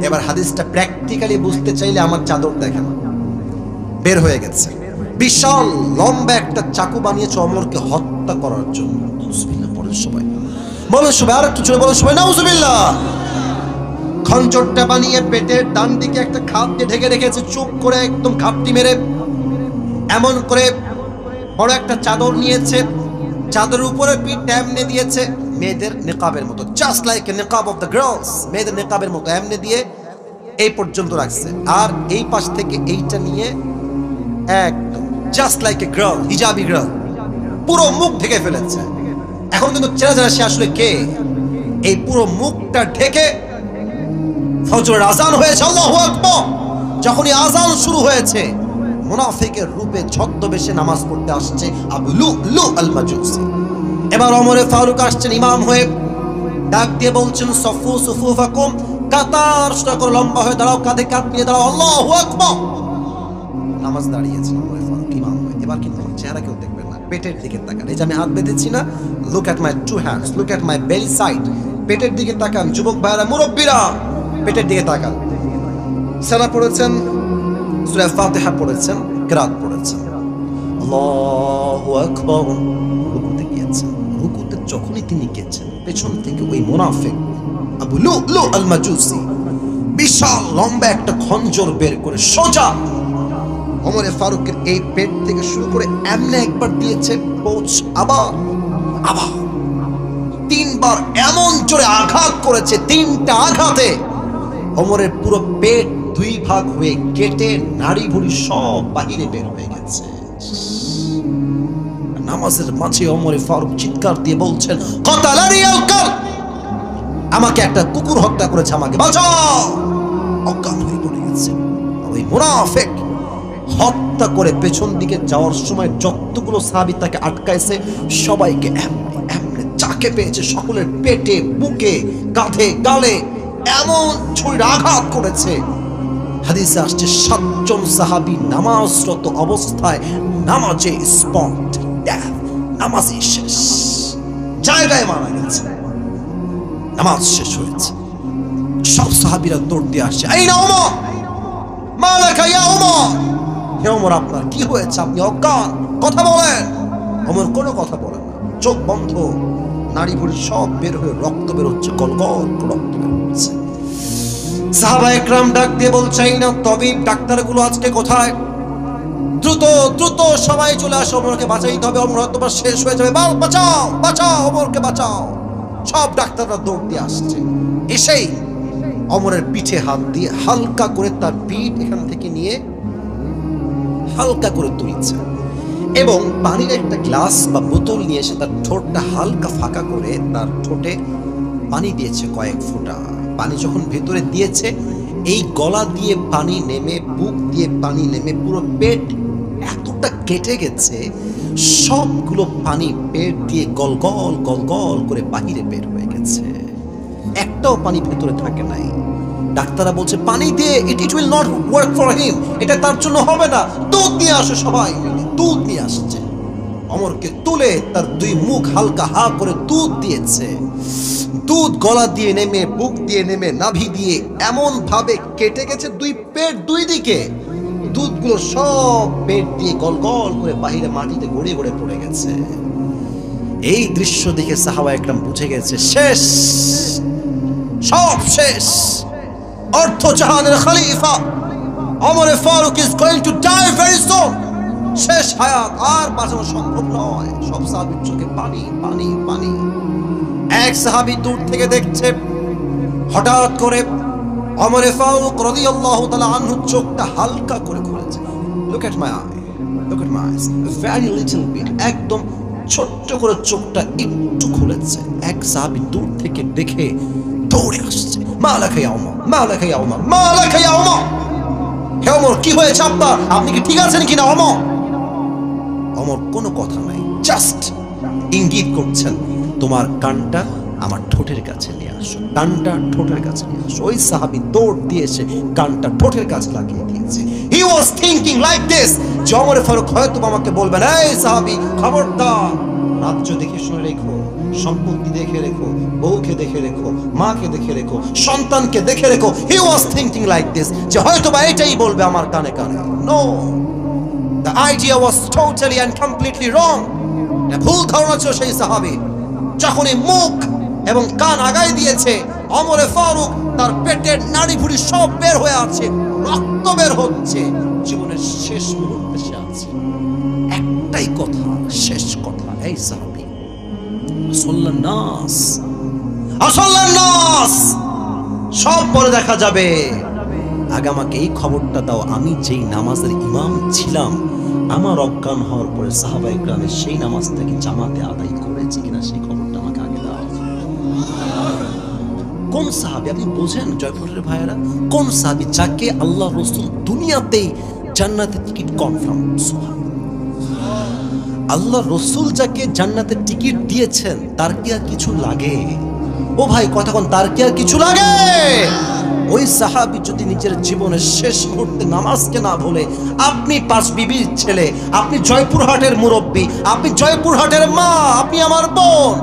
এবার হাদিসটা প্র্যাকটিক্যালি বুঝতে চাইলে আমার চাদর দেখেন। বের হয়ে গেছে, বিশাল লম্বা একটা চাকু বানিয়েছে ওমরকে হত্যা করার জন্য। নাউজুবিল্লাহ বলেন সবাই, বলেন সবাই, আর একটু জোরে বলেন সবাই, নাউজুবিল্লাহ। খঞ্জরটা বানিয়ে পেটের ডান দিকে একটা খাপ দিয়ে ঢেকে রেখেছে, চুপ করে একদম খাপটি মেরে। এমন করে বড় একটা চাদর নিয়েছে, চাদরের উপরে পিঠ এমনে দিয়েছে, মেয়েদের নিকাবের মতো, জাস্ট লাইক এ নিকাব অফ দ্য গার্লস, মেয়েদের নিকাবের মতো এমনে দিয়ে এই পর্যন্ত রাখছে। আর এই পাশ থেকে এইটা নিয়ে একদম just like a girl, hijabi girl, পুরো মুখ ঢেকে ফেলেছে। এখন কিন্তু চেনা জানা সে আসলে কে। এই পুরো মুখটা ঢেকে ফজরের আজান হয়েছে, আল্লাহু আকবার। যখনই আজান শুরু হয়েছে, মুনাফিকের রূপে ছদ্মবেশে নামাজ পড়তে আসছে আবু লুলু আল মাজুসি। এবার ওমরে ফারুক আসছেন ইমাম হয়ে, ডাক দিয়ে বলছেন সফু সুফুফাকুম, কাতার সোজা করে লম্বা হয়ে দাঁড়াও, কাঁধে কাঁধ মিলিয়ে দাঁড়াও, আল্লাহু আকবার। নামাজ দাঁড়িয়েছেন ওমরে ফারুক ইমাম হয়ে। এবার কিন্তু আমার চেহারা কেউ দেখবেন না, পেটের দিকে তাকান। এই যে আমি হাত বেঁধেছি না, look at my two hands, look at my belly side, পেটের দিকে তাকান। যুবক ভাইরা, মুরব্বীরা, পেটের দিকে তাকান। সালা পড়েছেন, সূরা ফাতিহা পড়েছেন, কিরাত পড়েছেন, আল্লাহু আকবার। রুকুতে গিয়েছেন, রুকুতে যখনই তিনি গেছেন, পেছন থেকে ওই মুনাফিক আবু লুলু আল মাজুসি বিশাল লম্বা একটা খঞ্জর বের করে সোজা ওমরে ফারুকের এই পেট থেকে শুরু করে এমনে একবার দিয়েছে, পোঁচ, আবার আবার 3 বার এমন জোরে আঘাত করেছে। 3টা আঘাতে ওমরের পুরো পেট 2 ভাগ হয়ে কেটে নাড়ি ভুড়ি সব বাহিরে বের হয়ে গেছে। নামাজের মাঝে ওমরে ফারুক চিৎকার দিয়ে বলছেন, কাতালানি আল কাল, আমাকে একটা কুকুর হত্যা করেছে, আমাকে বাঁচাও। অজ্ঞান হয়ে পড়ে গেছে। ওই মুনাফিক হত্যা করে পেছন দিকে যাওয়ার সময় যতগুলো সাহাবী তাকে আটকাইছে, সবাইকে এমনি এমনি চাকে পেয়েছে, সকলের পেটে, বুকে, কাঁধে, গালে এমন ছুরির আঘাত করেছে। হাদিসে আসছে 7 জন সাহাবী নামাজরত অবস্থায় নামাজে স্পট ডেথ, নামাজে শেষ, জায়গায় মারা গেছে। নামাজ শেষ হয়েছে, সব সাহাবীরা দৌড় দিয়ে আসছে, আইনা ওমর, মালাকা ইয়া ওমর, হে ওমর আপনার কি হয়েছে? আপনি অজ্ঞান, কথা বলেন। ওমর কোনো কথা বলেন না, চোখ বন্ধ, নাড়ি ভুড়ি সব বের হয়ে রক্ত বের হচ্ছে, গলগল রক্ত বের হচ্ছে। সাহাবা একরাম ডাক দিয়ে বলছে, না তবিব, ডাক্তারগুলো আজকে কোথায়? দ্রুত দ্রুত সবাই চলে আসো, ওমরকে বাঁচাইতে হবে, ওমর হয়তো শেষ হয়ে যাবে, বাঁচাও বাঁচাও, ওমরকে বাঁচাও। সব ডাক্তাররা দৌড় দিয়ে আসছে। এসেই ওমরের পিঠে হাত দিয়ে হালকা করে তার পিঠ এখান থেকে নিয়ে হালকা করে তুলছে, এবং পানির একটা গ্লাস বা বোতল নিয়ে এসে তার ঠোঁটটা হালকা ফাঁকা করে তার ঠোঁটে পানি দিয়েছে কয়েক ফোঁটা। পানি যখন ভেতরে দিয়েছে, এই গলা দিয়ে পানি নেমে, বুক দিয়ে পানি নেমে, পুরো পেট এতটা কেটে গেছে, সবগুলো পানি পেট দিয়ে গলগল গলগল করে বাহিরে বের হয়ে গেছে, একটাও পানি ভেতরে থাকে নাই। ডাক্তাররা বলছে পানি দিয়ে it will not work for him, এটা তার জন্য হবে না, দুধ নিয়ে আসো। সবাই মিলে দুধ নিয়ে আসছে, ওমরকে তুলে তার 2 মুখ হালকা হা করে দুধ দিয়েছে। দুধ গলা দিয়ে নেমে, বুক দিয়ে নেমে, নাভি দিয়ে এমন ভাবে কেটে গেছে, 2 পেট 2 দিকে, দুধগুলো সব পেট দিয়ে গলগল করে বাহিরে মাটিতে গড়িয়ে গড়ে পড়ে গেছে। এই দৃশ্য দেখে সাহাবা একরাম বুঝে গেছে শেষ, সব শেষ। অর্থ জাহানের খলিফা Omar Farooq is going to die very soon. শেষ হায়াত, আর বাঁচানো সম্ভব নয়। সব সাহাবীর চোখে পানি পানি পানি। এক সাহাবী দূর থেকে দেখছে, হঠাৎ করে ওমর ফারুক রাদিয়াল্লাহু তাআলা আনহু চোখটা হালকা করে খুলেছে। Look at my eye, look at my eyes, very little bit, একদম ছোট্ট করে চোখটা একটু খুলেছে। এক সাহাবী দূর থেকে দেখে দৌড়ে আসছে, মালাকা ইয়া ওমর, মালাকা ইয়া ওমর, মালাকা ইয়া ওমর। হে ওমর, কি হয়েছে আপনার? আপনি কি ঠিক আছেন কিনা ওমর? ওমর কোনো কথা নাই, জাস্ট ইঙ্গিত করছেন, তোমার কানটা আমার ঠোঁটের কাছে নিয়ে আসো, কানটা ঠোঁটের কাছে নিয়ে আসো। ওই সাহাবী দৌড় দিয়েছে, কানটা ঠোঁটের কাছে লাগিয়ে দিয়েছে। হি ওয়াজ থিংকিং লাইক দিস, যে ওমর ফারুক হয়তো আমাকে বলবেন, এই সাহাবী খবরদার, রাজ্য দেখে শুনে রেখো, সম্পত্তি দেখে রেখো, বউকে দেখে রেখো, মাকে দেখে রেখো, সন্তানকে দেখে রেখো। He was thinking like this, যে হয়তো বা এটাই বলবে আমার কানে কানে। No, the idea was totally and completely wrong. ভুল ধারণা ছিল সেই সাহাবী। যখনই মুখ এবং কান আগায় দিয়েছে, ওমর ফারুক তার পেটের নাড়ি ভুড়ি সব বের হয়ে আছে, রক্ত বের হচ্ছে, জীবনের শেষ মুহূর্তে সে আছে। একটাই কথা, শেষ কথা, এই সাহাবী আসল্লান নাস, আসল্লান নাস, সব পরে দেখা যাবে। আগে আমাকে এই খবরটা দাও, আমি যেই নামাজের ইমাম ছিলাম, আমার অজ্ঞান হওয়ার পরে সাহাবায়ে কেরামের সেই নামাজটাকে জামাতে আদায় করেছে কিনা, সেই খবরটা আমাকে আগে দাও। কোন সাহাবী আপনি বোঝেন জয়পুরের ভাইয়েরা, কোন সাহাবী যাকে আল্লাহ রাসূল দুনিয়াতেই জান্নাতের টিকিট কনফার্ম? আল্লাহ রাসূল যাকে জান্নাতের টিকিট দিয়েছেন, তার কি আর কিছু লাগে? ও ভাই কথা কোন, তার কি আর কিছু লাগে? ওই সাহাবী যদি নিজের জীবনের শেষ মুহূর্তে নামাজকে না ভুলে, আপনি পাঁচ বিবির ছেলে, আপনি জয়পুরহাটের মুরব্বী, আপনি জয়পুরহাটের মা, আপনি আমার বোন,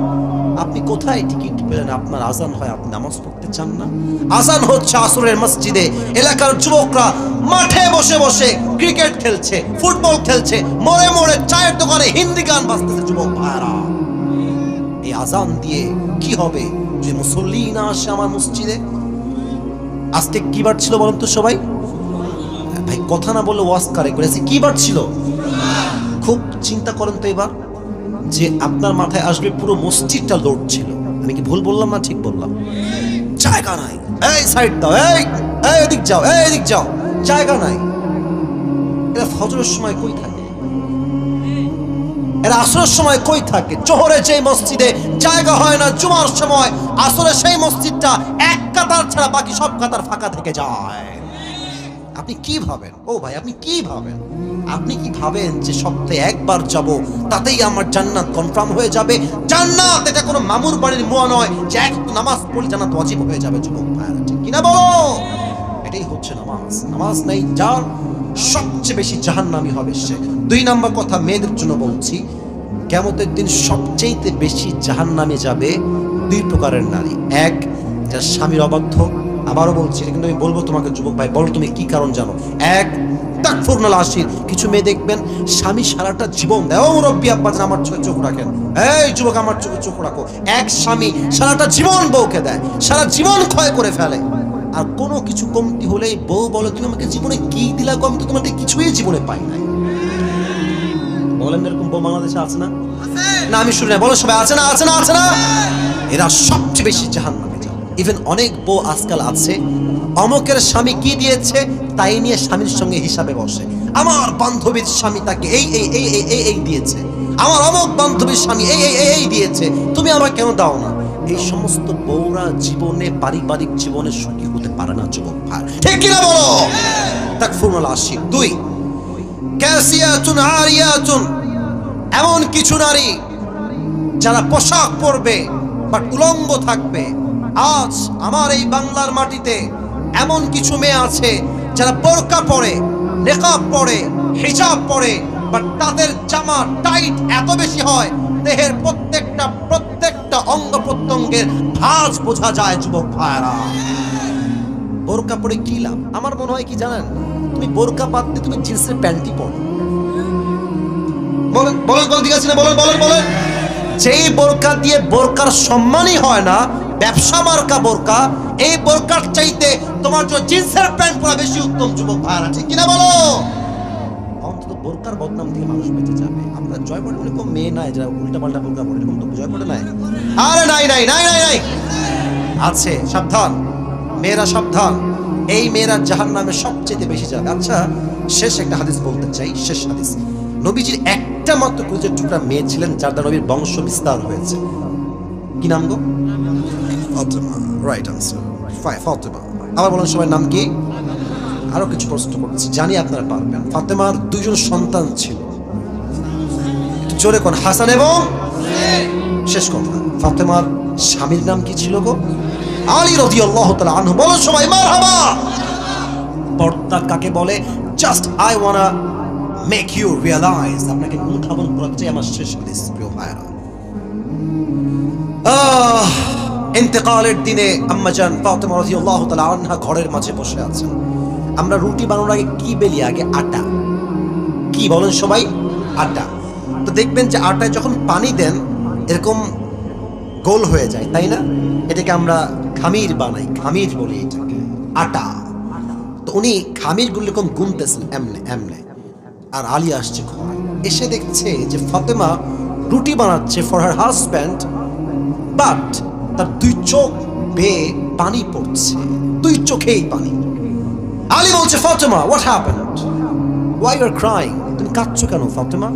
আপনি কোথায় টিকিট পেলেন? আপনার আজান হয়, আপনি নামাজ পড়তে চান না? আজান হচ্ছে আসরের মসজিদে, এলাকার যুবকরা মাঠে বসে বসে ক্রিকেট খেলছে, ফুটবল খেলছে, মোড়ে মোড়ে চায়ের দোকানে হিন্দি গান বাজতেছে। যুবক ভাইরা, এই আজান দিয়ে কি হবে যে মুসল্লি না আসে আমার মসজিদে? আজকে কি বার ছিল বলুন তো সবাই? ভাই কথা না বললে ওয়াজ কারে করেছে, কি বার ছিল? খুব চিন্তা করেন তো এবার, যে আপনার মাথায় আসবে পুরো মসজিদটা লোড ছিল। আমি কি ভুল বললাম না ঠিক বললাম? জায়গা নাই, এই সাইড দাও, এই এদিক যাও, এই এদিক যাও, জায়গা নাই। এরা ফজরের সময় কই থাকে? এরা আসরের সময় কই থাকে? জোহরে যে মসজিদে জায়গা হয় না, জুমার সময় আসরে সেই মসজিদটা এক কাতার ছাড়া বাকি সব কাতার ফাঁকা থেকে যায়। আপনি কি ভাবেন? ও ভাই আপনি কি ভাবেন? আপনি কি ভাবেন যে সপ্তাহে একবার যাব তাতেই আমার জান্নাত কনফার্ম হয়ে যাবে? জান্নাত এটা কোনো মামুর বাড়ির মুয়া নয় যে এক নামাজ পড়লে জান্নাত ওয়াজিব হয়ে যাবে। যুবক ভাইরা ঠিক কিনা বলো? এটাই হচ্ছে নামাজ। নামাজ নেই যার, সবচেয়ে বেশি জাহান্নামী হবে সে। দুই নাম্বার কথা মেয়েদের জন্য বলছি, কিয়ামতের দিন সবচেয়ে বেশি জাহান্নামে যাবে দুই প্রকারের নারী। এক, যার স্বামীর অবাধ্য। আবারও বলছি, কিন্তু আমি বলবো তোমাকে যুবক ভাই, বলো তুমি কি কারণ জানো? এক, তাকফুরনাল আশির, কিছু মেয়ে দেখবেন স্বামী সারাটা জীবন দেয়, ও মুরব্বী আব্বা আমার চোখ রাখেন, এই যুবক আমার চোখে চোখ রাখো। এক স্বামী সারাটা জীবন বউকে দেয়, সারা জীবন ক্ষয় করে ফেলে, আর কোনো কিছু কমতি হলেই বউ বলে তুমি আমাকে জীবনে কি দিলা গো, আমি তো তোমাকে কিছুই জীবনে পাই নাই। বলেন এরকম বউ বাংলাদেশে আছে না? না আমি শুনি না, বলো সবাই আছে না? আছে না? আছে না? এরা সবচেয়ে বেশি জাহান্নামে যাবে। ইভেন অনেক বউ আজকাল আছে, অমকের স্বামী কি দিয়েছে তাই নিয়ে স্বামীর সঙ্গে হিসাবে বসে। আমার বান্ধবীর স্বামী তাকে এই এই এই এই এই এই দিয়েছে, আমার অমক বান্ধবীর স্বামী এই এই এই এই দিয়েছে, তুমি আমার কেন দাও না? এই সমস্ত বউরা জীবনে পারিবারিক জীবনে সুখী হতে পারে না যুবক ভাই, ঠিক কিনা বলো? তাকফুরুল আশিক। দুই, কাসিয়াতুন আরিয়াতুন, এমন কিছু নারী যারা পোশাক পরবে বাট উলঙ্গ থাকবে। আজ আমার এই বাংলার মাটিতে এমন কিছু মেয়ে আছে যারা বোরকা পরে, নেকাব পরে, হিজাব পরে, বাট তাদের জামা টাইট এত বেশি হয় দেহের প্রত্যেকটা অঙ্গ প্রত্যঙ্গের ভাঁজ বোঝা যায়। যুবক ভাইরা, বোরকা পরে কি লাভ? আমার মনে হয় কি জানেন, তুমি বোরকা বাদ দিয়ে তুমি জিন্সের প্যান্টই পরো। বলেন বলেন কোন দিকে আছে না? বলেন বলেন বলেন। যেই বোরকা দিয়ে বোরকার সম্মানই হয় না, ব্যবসা মার্কা বোরকা, এই বোরকার চাইতে তোমার যে জিন্সের প্যান্ট পরা বেশি উত্তম। যুবক ভাইরা ঠিক কিনা বলো? অন্তত বোরকার বদনাম থেকে মানুষ বেঁচে যাবে। আমরা জয়পুরে এরকম মেয়ে নাই যারা উল্টা পাল্টা বোরকা পরে, এরকম তো জয়পুরে নাই। আরে নাই নাই নাই নাই নাই, আছে। সাবধান মেয়েরা, সাবধান। এই মেয়েরা জাহান্নামে সবচেয়ে বেশি যাবে। আচ্ছা, শেষ একটা হাদিস বলতে চাই, শেষ হাদিস। নবীজির একটা মাত্র কলিজার টুকরা মেয়ে ছিলেন যার দ্বারা নবীর বংশ বিস্তার হয়েছে। কি নাম গো? ফাতেমা। Right answer, Fatima. আবার বলেন সবার নাম কি? আরো কিছু প্রশ্ন করছি, জানি আপনারা পারবেন। ফাতেমার দুইজন সন্তান ছিল, জোরে কোন? হাসান এবং শেষ কথা, ফাতেমার স্বামীর নাম কি ছিল গো? আলী রাদিয়াল্লাহু তাআলা আনহু। বলো সবাই মারহাবা। পর্দা কাকে বলে? Just I wanna make you realise, আপনাকে অনুধাবন করাতে চাই আমার শেষ হাদিস। প্রিয় ভাইরা, ইন্তেকালের দিনে আম্মাজান ফাতেমা রাদিয়াল্লাহু তাআলা আনহা ঘরের মাঝে বসে আছেন। আমরা রুটি বানানোর আগে কি বেলি? আগে আটা। কি বলেন সবাই? আটা। তো দেখবেন যে আটায় যখন পানি দেন এরকম গোল হয়ে যায়, তাই না? এটাকে আমরা খামির বানাই, খামির বলি এটাকে, আটা। তো উনি খামির গুলো এরকম গুনতেছেন এমনে এমনে, আর আলী আসছে ঘরে, এসে দেখছে যে ফাতেমা রুটি বানাচ্ছে ফর হার হাজব্যান্ড, বাট তার দুই চোখ বেয়ে পানি পড়ছে, দুই চোখেই পানি। আলী বলছে, Fatema what happened, why you are crying, তুমি কাঁদছো কেন ফাতেমা?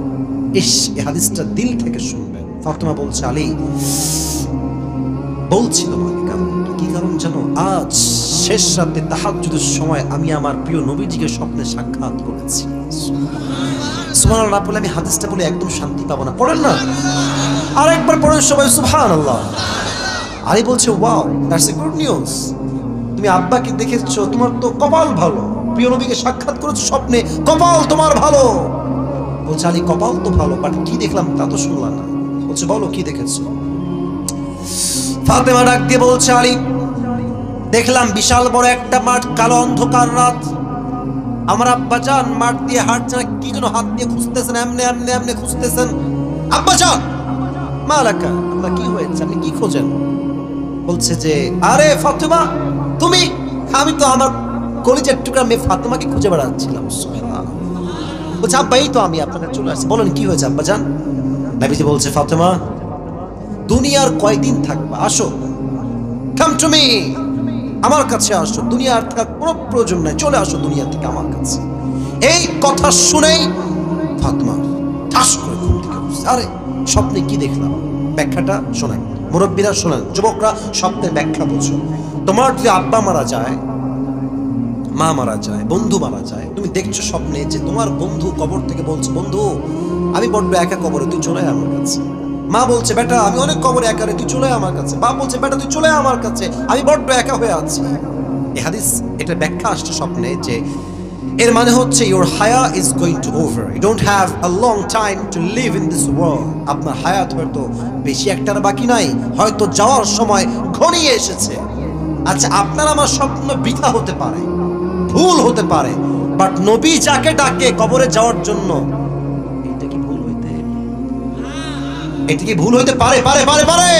ইস, এই হাদিসটা দিল থেকে শুনবেন। ফাতেমা বলছে, আলী বলছিল মানে কারণটা কি? কারণ জানো, আজ শেষ রাতে তাহাজ্জুদের সময় আমি আমার প্রিয় নবীজিকে স্বপ্নে সাক্ষাৎ করেছি। সুবহানাল্লাহ না পড়লে আমি হাদিসটা বলে একদম শান্তি পাবো না। পড়েন না, আরেকবার পড়েন সবাই সুবহানাল্লাহ। আলী বলছে, wow, that's a good news. তুমি আব্বাকে দেখেছো, তোমার তো কপাল ভালো, প্রিয় নবীকে সাক্ষাৎ করেছো স্বপ্নে, কপাল তোমার ভালো। বলছে, আলী কপাল তো ভালো, বাট কি দেখলাম তা তো শুনলাম না। বলছে, বলো কি দেখেছো? ফাতেমা ডাক দিয়ে বলছে, আলী দেখলাম বিশাল বড় একটা মাঠ, কালো অন্ধকার রাত, আমার আব্বাজান মাঠ দিয়ে হাঁটছেন, কি যেন হাত দিয়ে খুঁজতেছেন, এমনে এমনে এমনে খুঁজতেছেন। আব্বাজান মালাকা, আপনার কি হয়েছে, আপনি কি খোঁজেন? বলছে যে, আরে ফাতেমা তুমি, আমি তো আমার কলিজার টুকরা মেয়ে ফাতেমাকে খুঁজে বেড়াচ্ছিলাম। বলছে, আব্বা এই তো আমি আপনাকে চলে আসছি, বলেন কি হয়েছে আব্বাজান? নবীজি বলছে, ফাতেমা দুনিয়ার কয়দিন থাকবা, আসো, কাম টু মি, আমার কাছে আসো, দুনিয়ার থাকার কোনো প্রয়োজন নাই, চলে আসো দুনিয়া থেকে আমার কাছে। এই কথা শুনেই ফাতেমা ঠাস করে ঘুম থেকে উঠছে। আরে স্বপ্নে কি দেখলাম, ব্যাখ্যাটা শোনাই, মুরব্বীরা শোনান, যুবকরা স্বপ্নের ব্যাখ্যা বোঝো। তোমার যদি আব্বা মারা যায়, মা মারা যায়, বন্ধু মারা যায়, তুমি দেখছো স্বপ্নে যে তোমার বন্ধু কবর থেকে বলছে, বন্ধু আমি বড্ড একা কবরে, তুই চলে আয় আমার কাছে। মা বলছে, বেটা আমি অনেক কবরে একা রে, তুই চলে আয় আমার কাছে। বাপ বলছে, বেটা তুই চলে আয় আমার কাছে, আমি বড্ড একা হয়ে আছি। এই হাদিস, এটা ব্যাখ্যা আসছে স্বপ্নে যে এর মানে হচ্ছে your haya is going to over, you don't have a long time to live in this world, আপনার হায়াত হয়তো বেশি একটার বাকি নাই, হয়তো যাওয়ার সময় ঘনিয়ে এসেছে। আচ্ছা, আপনার আমার স্বপ্ন বৃথা হতে পারে, ভুল হতে পারে, বাট নবী যাকে ডাকে কবরে যাওয়ার জন্য, এটা কি ভুল হইতে পারে? পারে পারে পারে।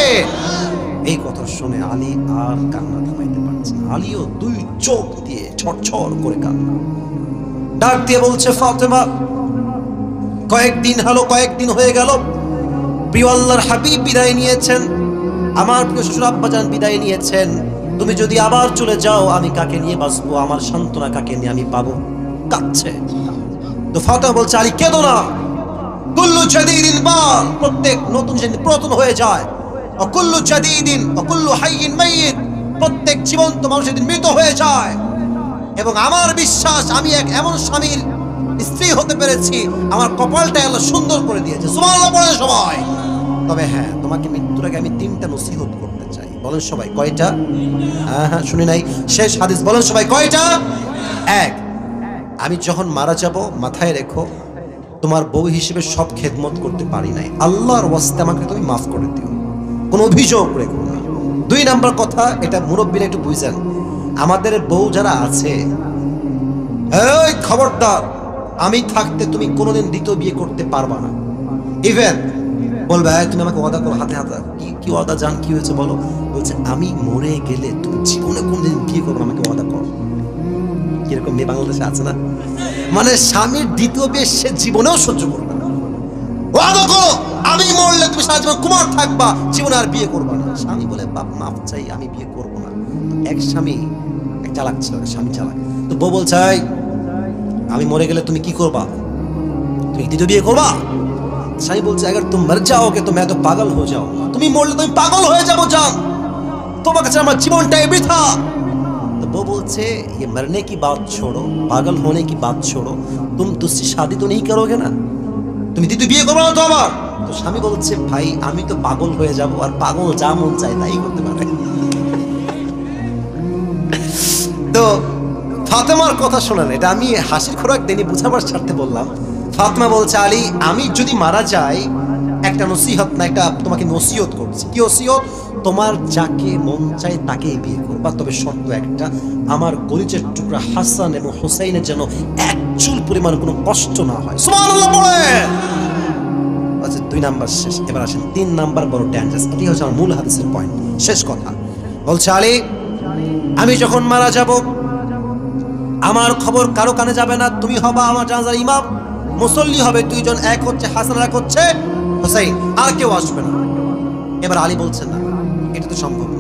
এই কথা শুনে আলী আর কান্না থামাইতে পারছে না। আলীও দুই চোখ দিয়ে ছটছট করে কান্না, ডাক দিয়ে বলছে, ফাতেমা কয়েকদিন হয়ে গেল, প্রিয় আল্লাহর হাবিব বিদায় নিয়েছেন, আমার প্রিয় শ্বশুর আব্বাজান বিদায় নিয়েছেন, তুমি যদি আবার চলে যাও আমি কাকে নিয়ে বাঁচবো, আমার সান্ত্বনা কাকে নিয়ে আমি পাবো? কাঁদছে। তো ফাতেমা বলছে, আলী কেঁদো না, কুল্লু জাদীদিন বাল, প্রত্যেক নতুন জিনিস পুরাতন হয়ে যায়, অকুল্লু জাদীদিন অকুল্লু হাইয়িন মাইয়িত, প্রত্যেক জীবন্ত মানুষ একদিন মৃত হয়ে যায়। এবং আমার বিশ্বাস আমি এক এমন স্বামীর স্ত্রী হতে পেরেছি, আমার কপালটা আল্লাহ সুন্দর করে দিয়েছে। সুবহানাল্লাহ বলে সবাই। তবে হ্যাঁ, তোমাকে মৃত্যুর আগে আমি 3টা নসিহত করতে চাই। বলেন সবাই কয়টা? হ্যাঁ শুনি নাই, শেষ হাদিস, বলেন সবাই কয়টা? 1, আমি যখন মারা যাব মাথায় রেখো, তোমার বউ হিসেবে সব খেদমত করতে পারি নাই, আল্লাহর ওয়াস্তে আমাকে তুমি মাফ করে দিও, কোনো অভিযোগ রেখো না। 2 নাম্বার কথা, এটা মুরব্বীরা একটু বুঝেন, আমাদের বউ যারা আছে, এই খবরদার, আমি থাকতে তুমি কোনোদিন দ্বিতীয় বিয়ে করতে পারবা না। ইভেন বলবে, তুমি আমাকে ওয়াদা করো, হাতে হাতে, কি ওয়াদা জান, কি হয়েছে বলো? বলছে, আমি মরে গেলে তুমি জীবনে কোনদিন বিয়ে করবো, আমাকে ওয়াদা করো। কিরকম মেয়ে বাংলাদেশে আছে না, মানে স্বামীর দ্বিতীয় বিয়ে সে জীবনেও সহ্য করবে না, ওয়াদা করো আমি মরলে তুমি সারা জীবন কুমার থাকবা, জীবনে আর বিয়ে করবা না। স্বামী বলে, বাপ মাফ চাই, আমি বিয়ে করবো না। এক স্বামী চালাক ছিল, স্বামী চালাক। তো বউ বলছে, আমি মরে গেলে তুমি কি করবা? তুমি দ্বিতীয় বিয়ে করবা? স্বামী বলছে, अगर तुम मर जाओगे तो मैं तो पागल हो जाऊंगा। তুমি মরলে তুমি পাগল হয়ে যাবো জান, তোমার কাছে আমার জীবনটাই বৃথা। तो वो बोलছে, ये मरने की बात छोड़ो, पागल होने की बात छोड़ो, तुम दूसरी शादी तो नहीं करोगे ना? তুমি দ্বিতীয় বিয়ে করবে না তো আবার? তো স্বামী বলছে, ভাই আমি তো পাগল হয়ে যাব, আর পাগল যা মন চায় তাই করতে পারে। তো ফাতেমার কথা শোনেন, এটা আমি হাসির খোরাক দেনি, বুঝাবার স্বার্থে বললাম। ফাতেমা বলছে, আলী আমি যদি মারা যাই একটা নসিহত না, একটা তোমাকে নসিহত করছি। কি ওসিয়ত? তোমার যাকে মন চায় তাকে বিয়ে করবা, তবে শর্ত একটা, আমার কলিজার টুকরা হাসান এবং হুসাইনের যেন এক চুল পরিমাণ কোনো কষ্ট না হয়। সুবহানাল্লাহ বলেন। আচ্ছা 2 নাম্বার শেষ, এবার আসেন 3 নাম্বার বড় ডেঞ্জারাস। এটি হচ্ছে আমার মূল হাদিসের পয়েন্ট, শেষ কথা। বলছে, আলী আমি যখন মারা যাব আমার খবর কারো কানে যাবে না, তুমি হবা আমার জানাজার ইমাম, মুসল্লি হবে 2 জন, এক হচ্ছে হাসান আর এক হচ্ছে হুসাইন, আর কেউ আসবে না। এবার আলী বলছেন, না এটা তো সম্ভব না,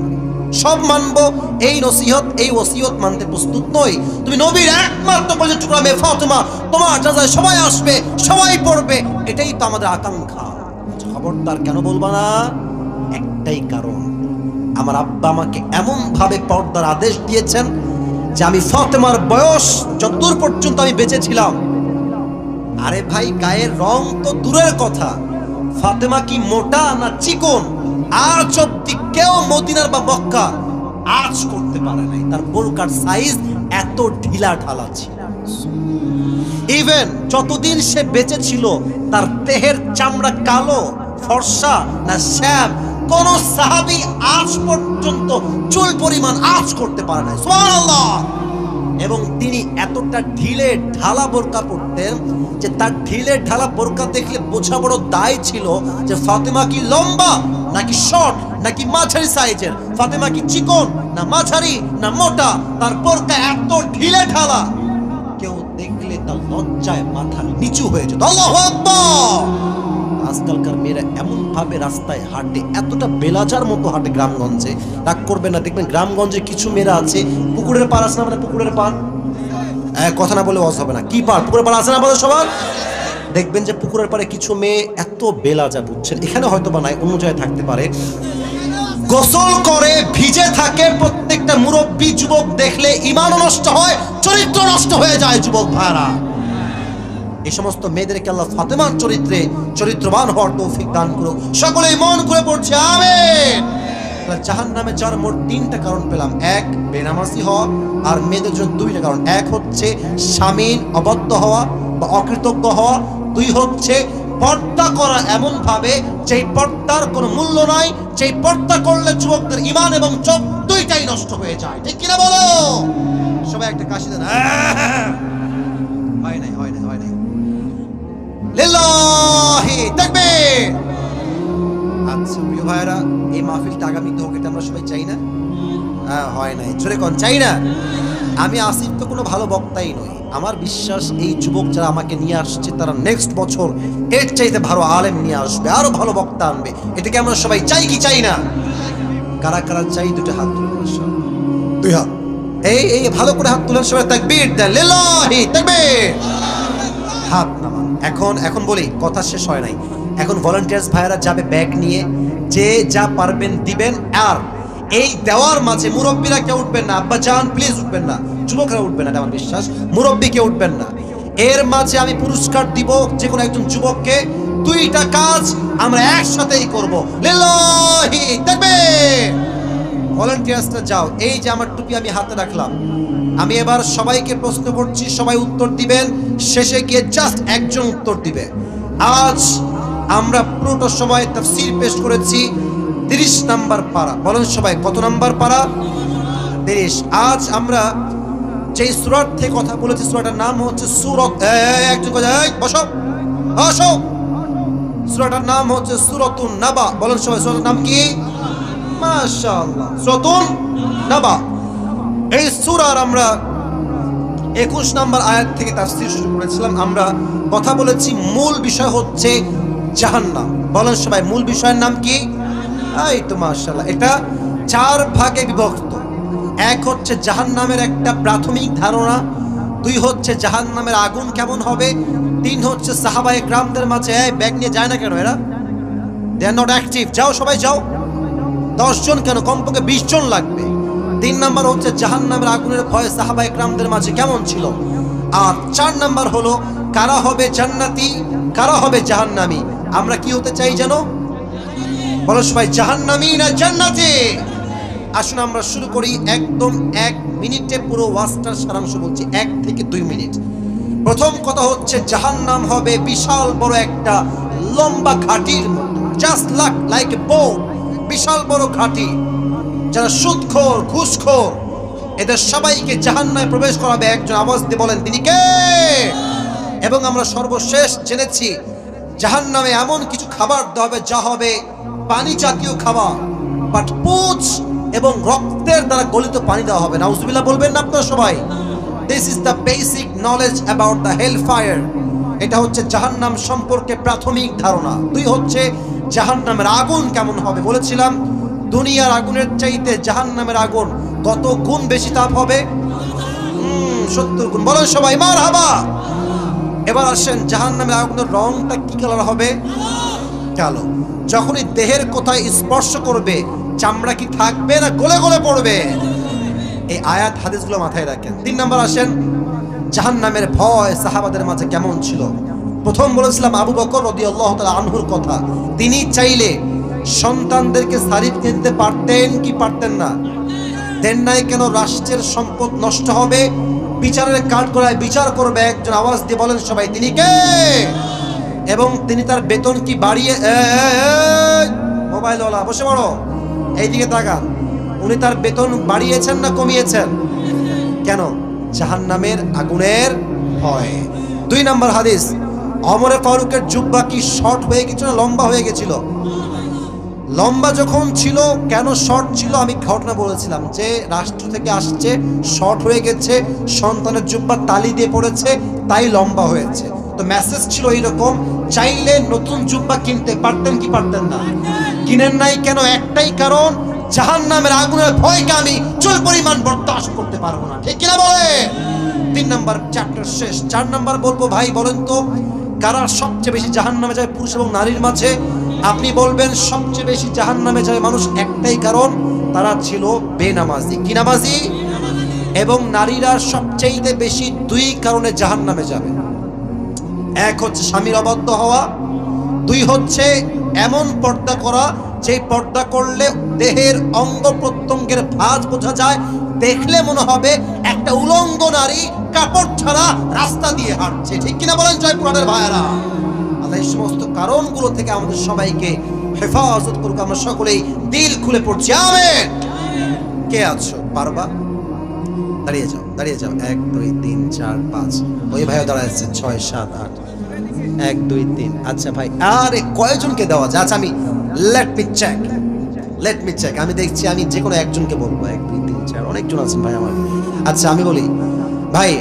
সব মানবো, এই নসিহত এই ওসিয়ত মানতে প্রস্তুত নই। তুমি নবীর একমাত্র কলিজার টুকরা মেয়ে ফাতেমা, তোমার জানাজায় সবাই আসবে, সবাই পড়বে, এটাই তো আমাদের আকাঙ্ক্ষা। খবরদার, কেন বলবা না? একটাই কারণ, আমার আব্বা আমাকে এমন ভাবে পর্দার আদেশ দিয়েছেন যে আমি ফাতেমার বয়স যতদূর পর্যন্ত আমি বেঁচে ছিলাম, আরে ভাই গায়ের রং তো দূরের কথা, ফাতেমা কি মোটা না চিকন, আজ অব্দি কেউ মদিনার বা মক্কার আজ করতে পারে নাই। তার বোরকার সাইজ এত ঢিলা ঢালা ছিল। ইভেন যতদিন সে বেঁচে ছিল তার দেহের চামড়া কালো ফর্সা না শ্যাম, কোন সাহাবী আজ পর্যন্ত চুল পরিমাণ আজ করতে পারে নাই। সুবহানাল্লাহ। এবং তিনি এতটা ঢিলে ঢালা বোরকা পরতেন যে তার ঢিলে ঢালা বোরকা দেখলে বোঝা বড় দায় ছিল যে ফাতেমা কি লম্বা নাকি শর্ট নাকি মাঝারি সাইজের, ফাতেমা কি চিকন না মাঝারি না মোটা, তার বোরকা এত ঢিলে ঢালা কেউ দেখলে তার লজ্জায় মাথা নিচু হয়ে যেত। আল্লাহু আকবার। আজকালকার মেয়েরা এমন ভাবে রাস্তায় হাঁটে, এতটা বেলাজার মতো হাঁটে গ্রামগঞ্জে, রাগ করবে না, দেখবেন গ্রামগঞ্জে কিছু মেয়েরা আছে, পুকুরের পার আছে না, মানে পুকুরের পার, কথা না বলে ওয়াজ হবে না, কি পার, পুকুরের পার আছে না আমাদের সবার, দেখবেন যে পুকুরের পারে কিছু মেয়ে এত বেলাজা, বুঝছেন, এখানে হয়তো বা নাই, অন্য জায়গায় থাকতে পারে, গোসল করে ভিজে থাকে। প্রত্যেকটা মুরব্বী যুবক দেখলে ঈমান নষ্ট হয়, চরিত্র নষ্ট হয়ে যায়। যুবক ভাইরা, এই সমস্ত মেয়েদেরকে আল্লাহ ফাতেমার চরিত্রে চরিত্রবান হওয়ার তৌফিক দান করুক। সকলেই মন খুলে পড়ছে আমিন। জাহান্নামে যাওয়ার মোট 3টা কারণ পেলাম। 1 বেনামাজি হওয়া, আর মেয়েদের জন্য 2টা কারণ। 1 হচ্ছে স্বামীর অবদ্ধ হওয়া বা অকৃতজ্ঞ হওয়া, 2 হচ্ছে পর্দা করা এমন ভাবে যেই পর্দার কোনো মূল্য নাই, যেই পর্দা করলে যুবকদের ঈমান এবং চোখ 2টাই নষ্ট হয়ে যায়। ঠিক কিনা বলো? সবাই একটা কাশি দেন। হয় নাই, হয় নাই, হয় নাই। লিল্লাহি তাকবীর। আচ্ছা প্রিয় ভাইরা, এই মাহফিলটা আগামীতে হোক, এটা আমরা সবাই চাই না? হয় নাই, জোরে কোন চাই না? আমি আসিফ তো কোনো ভালো বক্তাই নই, আমার বিশ্বাস এই যুবক যারা আমাকে নিয়ে আসছে তারা নেক্সট বছর এর চাইতে ভালো আলেম নিয়ে আসবে, আরো ভালো বক্তা আনবে। এটাকে আমরা সবাই চাই কি চাই না? কারা কারা চাই? 2টা হাত তুলে, 2 হাত, এই ভালো করে হাত তুলেন সবাই, তাকবীর দেন, লিল্লাহি তাকবীর, হাত নামান। এখন বলি, কথা শেষ হয় নাই। এখন ভলান্টিয়ার্স ভাইরা যাবে ব্যাগ নিয়ে, যে যা পারবেন দিবেন। আর এই দেওয়ার মাঝে মুরব্বীরা কেউ উঠবেন না, আব্বা জান প্লিজ উঠবেন না, যুবকরা উঠবেন না, এটা আমার বিশ্বাস, মুরব্বী কেউ উঠবেন না। এর মাঝে আমি পুরস্কার দিব যে কোনো একজন যুবককে। 2টা কাজ আমরা একসাথেই করব। লিল্লাহি তাকবীর। ভলান্টিয়ার্সরা যাও, এই যে আমার টুপি আমি হাতে রাখলাম, আমি এবার সবাইকে প্রশ্ন করছি, সবাই উত্তর দিবেন, শেষে গিয়ে জাস্ট একজন উত্তর দিবে। আজ আমরা পুরোটা সময় তাফসীর পেশ করেছি 30 নাম্বার পারা। বলেন সবাই কত নাম্বার পারা? 30। আজ আমরা যে সূরার থেকে কথা বলেছি, সূরাটার নাম হচ্ছে সূরাত, একজন বসো বসো, সূরাটার নাম হচ্ছে সূরাতুন নাবা। বলেন সবাই সূরাটার নাম কি? মাশাআল্লাহ, সূরাতুন নাবা। এই সূরার আমরা 21 নাম্বার আয়াত থেকে তাফসীর শুরু করেছিলাম। আমরা কথা বলেছি মূল বিষয় হচ্ছে জাহান্নাম। বলেন সবাই মূল বিষয়ের নাম কি? এই তো মাশাআল্লাহ, এটা 4 ভাগে বিভক্ত। এক হচ্ছে জাহান্নামের একটা প্রাথমিক ধারণা, দুই হচ্ছে জাহান্নামের আগুন কেমন হবে, তিন হচ্ছে সাহাবায়ে কেরামদের মাঝে ব্যাগ নিয়ে যায় না কেন এরা, দে আর নট অ্যাক্টিভ, যাও সবাই যাও, 10 জন কেন, কমপক্ষে 20 জন লাগবে। 3 নাম্বার হচ্ছে জাহান্নামের আগুনের ভয় সাহাবায়ে কেরামদের মাঝে কেমন ছিল। আর 4 নাম্বার হলো কারা হবে জান্নাতি, কারা হবে জাহান্নামী। আমরা কি হতে চাই জানো? বলো সবাই, জাহান্নামী না জান্নাতি? আসুন আমরা শুরু করি, একদম 1 মিনিটে পুরো ওয়াজটার সারাংশ বলছি, 1 থেকে 2 মিনিট। প্রথম কথা হচ্ছে জাহান্নাম হবে বিশাল বড় একটা লম্বা ঘাটির মতো, জাস্ট লাইক এ বোট, বিশাল বড় ঘাটি। যারা সুদখোর, ঘুষখোর, এদের সবাইকে জাহান্নামে প্রবেশ করাবে একজন, আওয়াজ দিয়ে বলেন তিনি কে? এবং আমরা সর্বশেষ জেনেছি জাহান্নামে এমন কিছু খাবার দেওয়া হবে যা হবে পানি জাতীয় খাবার, বাট পুঁজ এবং রক্তের দ্বারা গলিত পানি দেওয়া হবে। নাউজুবিল্লাহ বলবেন না আপনারা সবাই? This is the basic knowledge about the hell fire. এটা হচ্ছে জাহান্নাম সম্পর্কে প্রাথমিক ধারণা। দুই হচ্ছে জাহান্নামের আগুন কেমন হবে। বলেছিলাম দুনিয়ার আগুনের চাইতে জাহান্নামের আগুন কত গুণ বেশি তাপ হবে? 70 গুণ। বলেন সবাই মারহাবা। এবার আসেন জাহান্নামের আগুনের রংটা কি কালার হবে? কালো। যখনই দেহের কোথায় স্পর্শ করবে চামড়া কি থাকবে না গলে গলে পড়বে? এই আয়াত হাদিসগুলো মাথায় রাখেন। 3 নাম্বার আসেন জাহান্নামের ভয় সাহাবাদের মাঝে কেমন ছিল। প্রথম বলেছিলাম আবু বকর রাদিয়াল্লাহু তাআলা আনহুর কথা। তিনি চাইলে সন্তানদেরকে সারিফ দিতে পারতেন কি পারতেন না? দেন নাই কেন? রাষ্ট্রের সম্পদ নষ্ট হবে, বিচারের কাঠগড়ায় বিচার করবে একজন, আওয়াজ দিয়ে বলেন সবাই তিনি কে? এবং তিনি তার বেতন কি বাড়িয়ে, মোবাইলওয়ালা বসে পড়ো, এইদিকে তাকান, উনি তার বেতন বাড়িয়েছেন না কমিয়েছেন? কেন? জাহান্নামের আগুনের ভয়। 2 নাম্বার হাদিস, ওমর ফারুকের জুব্বা কি শর্ট হয়ে গেছিল না লম্বা হয়ে গেছিল? লম্বা যখন ছিল, কেন শর্ট ছিল আমি ঘটনা বলেছিলাম যে রাষ্ট্র থেকে আসছে, শর্ট হয়ে গেছে, সন্তানের জুব্বা তালি দিয়ে পড়েছে, তাই লম্বা হয়েছে। তো মেসেজ ছিল এইরকম, চাইলে নতুন জুব্বা কিনতে পারতেন কি পারতেন না? কিনেন নাই কেন? একটাই কারণ, জাহান্নামের আগুনের ভয়কে আমি চুল পরিমাণ বরদাস্ত করতে পারবো না। ঠিক কিনা বলে? 3 নাম্বার চ্যাপ্টার শেষ। 4 নাম্বার বলবো, ভাই বলেন তো কারা সবচেয়ে বেশি জাহান্নামে যায় পুরুষ এবং নারীর মাঝে? আপনি বলবেন সবচেয়ে বেশি জাহান্নামে যায় মানুষ, একটাই কারণ, তারা ছিল বেনামাজি। কি নামাজি? এবং নারীরা সবচেয়ে বেশি 2 কারণে জাহান্নামে যাবে। এক হচ্ছে স্বামীর অবাধ্য হওয়া, 2 হচ্ছে এমন পর্দা করা যে পর্দা করলে দেহের অঙ্গ প্রত্যঙ্গের ভাঁজ বোঝা যায়, দেখলে মনে হবে একটা উলঙ্গ নারী কাপড় ছাড়া রাস্তা দিয়ে হাঁটছে। ঠিক কিনা বলেন জয়পুরের ভাইয়েরা? আল্লাহ এই সমস্ত কারণগুলো থেকে আমাদের সবাইকে হেফাজত করুক। আমরা সকলেই দিল খুলে পড়ছি আমিন। কে আছো? পারবা? দাঁড়িয়ে যাও, দাঁড়িয়ে যাও। 1 2 3 4 5। ওই ভাইও দাঁড়াচ্ছে 6 7 8। 1 2 3। আচ্ছা ভাই, আরে কয়জনকে দেওয়া যায়? আচ্ছা আমি লেট মি চেক, আমি দেখছি, আমি যে কোনো একজনকে বলবো। 1 2 3 4, অনেকজন আছেন ভাই আমার। আচ্ছা আমি বলি, ভাই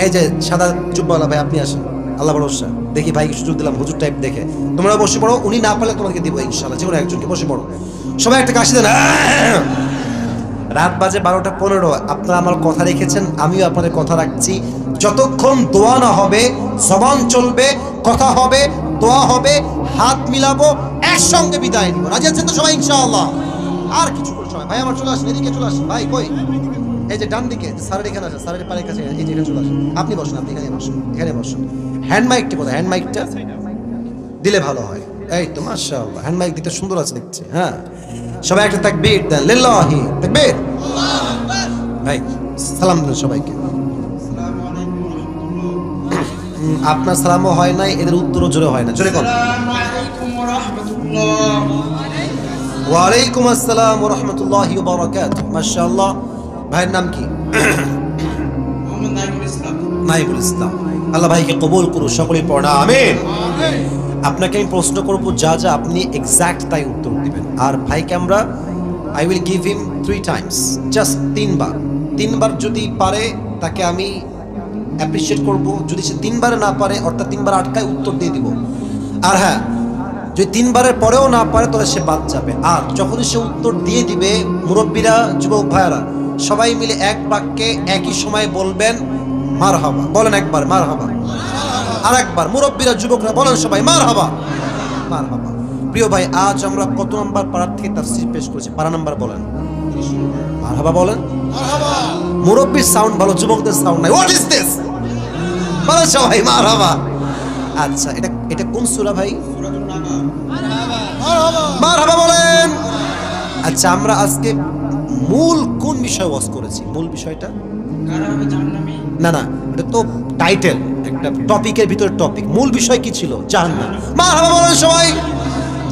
এই যে সাদা জুব্বাওয়ালা ভাই, আপনি আসেন, আল্লাহ ভরসা। দেখি ভাইকে সুযোগ দিলাম, হুজুর টাইপ দেখে। তোমরা বসে পড়ো, উনি না পারলে তোমাকে দিব ইনশাআল্লাহ, যে কোনো একজনকে। বসে পড়ো সবাই, একটা কাশি দেন। রাত বাজে 12টা 15। আপনারা আমার কথা রেখেছেন, আমিও আপনাদের কথা রাখছি। যতক্ষণ দোয়া না হবে জবান চলবে, কথা হবে, দোয়া হবে, হাত মিলাবো, একসঙ্গে বিদায় নিব। রাজি আছেন তো সবাই ইনশাআল্লাহ? আর কিছু করে সবাই, ভাই আমার চলে আসেন, এদিকে চলে আসেন। ভাই কই? এই যে ডান দিকে স্যারের এখানে আসেন, স্যারের পায়ের কাছে, এই যে এখানে চলে আসেন। আপনি বসুন, আপনি এখানে বসুন, এখানে বসুন। হ্যান্ড মাইকটা কোথায়? হ্যান্ড মাইকটা দিলে ভালো হয়। এই তো মাশাআল্লাহ, হ্যান্ড মাইক দিতে সুন্দর আছে দেখছি। হ্যাঁ সবাই একটা তাকবীর দেন, লিল্লাহি তাকবীর। ভাই সালাম দেন সবাইকে। আপনার সালামও হয় নাই, এদের উত্তরও জোরে হয় না। জোরে কোন? ওয়ালাইকুম আসসালাম ওয়া রাহমাতুল্লাহি ওয়া বারাকাতুহু। মাশাআল্লাহ। ভাইয়ের নাম কি? নাইবুল ইসলাম। আল্লাহ ভাইকে কবুল করুন, সকলেই পড়া আমিন। আপনাকে আমি প্রশ্ন করবো, যা যা আপনি এক্সাক্ট তাই উত্তর দিবেন। আর ভাইকে আমরা I will give him 3 Times, just 3 বার। 3 বার যদি পারে তাকে আমি অ্যাপ্রিশিয়েট করব। যদি সে 3 বারে না পারে, অর্থাৎ 3 বার আটকায়, উত্তর দিয়ে দিব। আর হ্যাঁ, যদি 3 বারের পরেও না পারে তাহলে সে বাদ যাবে। আর যখনই সে উত্তর দিয়ে দিবে, মুরব্বীরা, যুবক ভাইয়ারা, সবাই মিলে এক বাক্যে একই সময় বলবেন মারহাবা। বলেন একবার মারহাবা, আর একবার মুরব্বীরা যুবকরা বলেন সবাই মারহাবা মারহাবা। প্রিয় ভাই, আজ আমরা কত নাম্বার পারা থেকে তাফসীর পেশ করেছি? পারা নাম্বার বলেন, মারহাবা বলেন। মুরব্বীর সাউন্ড ভালো, যুবকদের সাউন্ড নাই। What is this? বলেন সবাই মারহাবা। আচ্ছা, এটা এটা কোন সূরা ভাই? মারহাবা বলেন। আচ্ছা, আমরা আজকে মূল কোন বিষয় ওয়াজ করেছি? মূল বিষয়টা না না, এটা তো টাইটেল, একটা টপিকের ভিতরে টপিক। মূল বিষয় কি ছিল? জাহান্নাম। মারহাবা বলেন সবাই।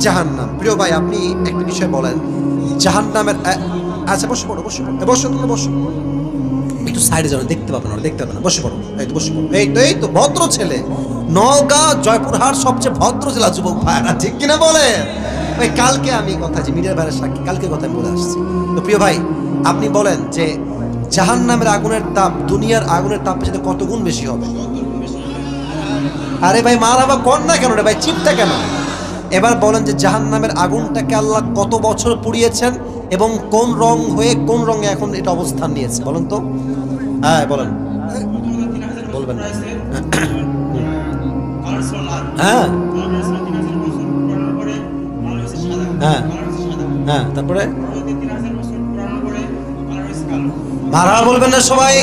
জাহান্নাম। প্রিয় ভাই, আপনি একটা বিষয় বলেন জাহান্নামের। আচ্ছা বসে পড়ো, বসে পড়ো, বসে তোমরা বসো, একটু সাইডে যাও, দেখতে পাবে না, দেখতে পাবে না, বসে পড়ো। এই তো বসে পড়ো, এই তো ভদ্র ছেলে। নওগাঁ জয়পুরহাট সবচেয়ে ভদ্র জেলা যুবক ভাইরা, ঠিক কিনা বলে? ওই কালকে আমি কথা যে মিডিয়ার বাইরে সাক্ষী, কালকে কথা বলে আসছি। তো প্রিয় ভাই, আপনি বলেন যে জাহান্নামের আগুনের তাপ দুনিয়ার আগুনের তাপের সাথে কত গুণ বেশি হবে? আরে ভাই মারহাবা কর না কেন রে ভাই, চিপটা কেন? এবার বলেন যে জাহান্নামের আগুনটাকে আল্লাহ কত বছর পুড়িয়েছেন এবং কোন রং হয়ে কোন রঙে এখন এটা অবস্থান নিয়েছে? বলেন তো। হ্যাঁ বলেন, বলবেন না। হ্যাঁ হ্যাঁ হ্যাঁ, তারপরে মারহাবা বলবেন না সবাই?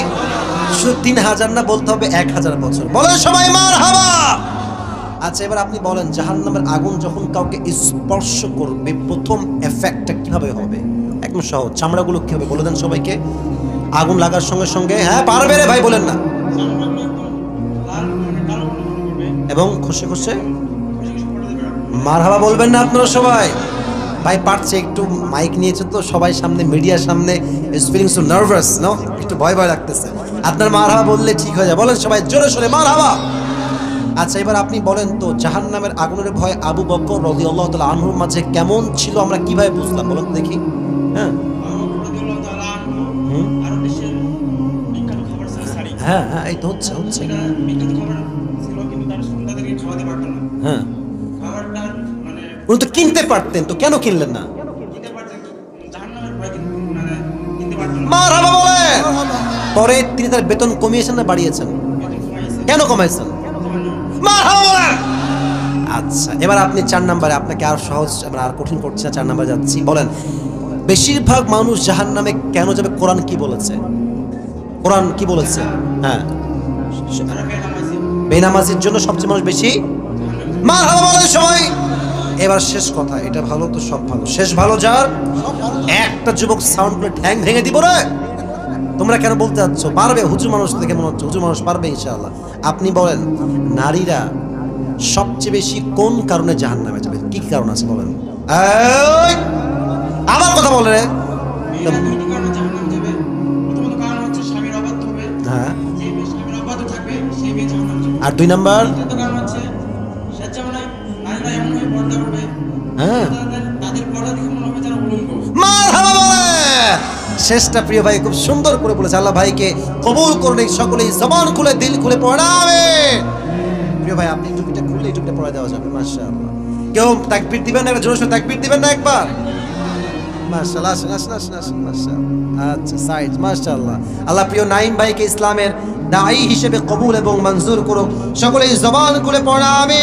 শুধু 3000 না, বলতে হবে 1000 বছর। বলেন সবাই মারহাবা। আচ্ছা, এবার আপনি বলেন জাহান্নামের আগুন যখন কাউকে স্পর্শ করবে প্রথম এফেক্টটা কিভাবে হবে? একদম সহজ, চামড়াগুলো কি হবে বলে দেন সবাইকে। আগুন লাগার সঙ্গে সঙ্গে, হ্যাঁ পারবে রে ভাই, বলেন না। এবং খসে খসে মারহাবা বলবেন না আপনারা সবাই? ভাই পারছে, একটু মাইক নিয়েছে তো সবাই সামনে, মিডিয়ার সামনে, is feeling so nervous, no, একটু ভয় ভয় লাগতেছে। আপনার মারহাবা বললে ঠিক হয়ে যায়। বলেন সবাই জোরে সোরে মারহাবা। আচ্ছা, এবার আপনি বলেন তো জাহান্নামের আগুনের ভয় আবু বকর রাদিয়াল্লাহু তাআলা আনহুর মাঝে কেমন ছিল, আমরা কিভাবে বুঝলাম বলেন দেখি? হ্যাঁ হ্যাঁ হ্যাঁ, এই তো হচ্ছে হচ্ছে। হ্যাঁ, উনি তো কিনতে পারতেন, তো কেন কিনলেন না? মারহাবা বলেন। পরে তিনি তার বেতন কমিয়েছেন না বাড়িয়েছেন? কেন কমাইছেন? মারহাবা বলেন। আচ্ছা, এবার আপনি 4 নম্বরে, আপনাকে আর সহজ, আমরা আর কঠিন করছি না, 4 নম্বরে যাচ্ছি। বলেন বেশিরভাগ মানুষ জাহান্নামে কেন যাবে? কোরআন কি বলেছে? কোরআন কি বলেছে? হ্যাঁ, বেনামাজির জন্য সবচেয়ে মানুষ বেশি। মারহাবা বলেন সবাই। এবার শেষ কথা, এটা ভালো তো সব ভালো, শেষ ভালো যার। একটা যুবক সাউন্ড করে ঠ্যাং ভেঙে দিব রে। তোমরা কেন বলতে যাচ্ছ? পারবে, হুজুর মানুষ দেখে মনে হচ্ছে হুজুর মানুষ পারবে ইনশাআল্লাহ। আপনি বলেন নারীরা সবচেয়ে বেশি কোন কারণে জাহান্নামে যাবে? কি কি কারণ আছে বলেন? আবার কথা বলে রে। হ্যাঁ, আর 2 নাম্বার? হ্যাঁ, মারহাবা বলে। শেষটা প্রিয় ভাই খুব সুন্দর করে বলেছে। আল্লাহ ভাইকে কবুল করুন, সকলেই জবান খুলে দিল খুলে পড়াবে। প্রিয় ভাই, আপনি টুপিটা খুললে টুপিটা পড়া দেওয়া যাবে। মাশাআল্লাহ। কেউ তাকবীর দিবেন না? জোরে সোরে তাকবীর দিবেন না একবার? মাশাআল্লাহ, আসেন আসেন আসেন আসেন, মাশাআল্লাহ। আচ্ছা সাইড, মাশাআল্লাহ। আল্লাহ প্রিয় নাইম ভাইকে ইসলামের দাঈ হিসেবে কবুল এবং মঞ্জুর করুন। সকলেই জবান খুলে পড়াবে।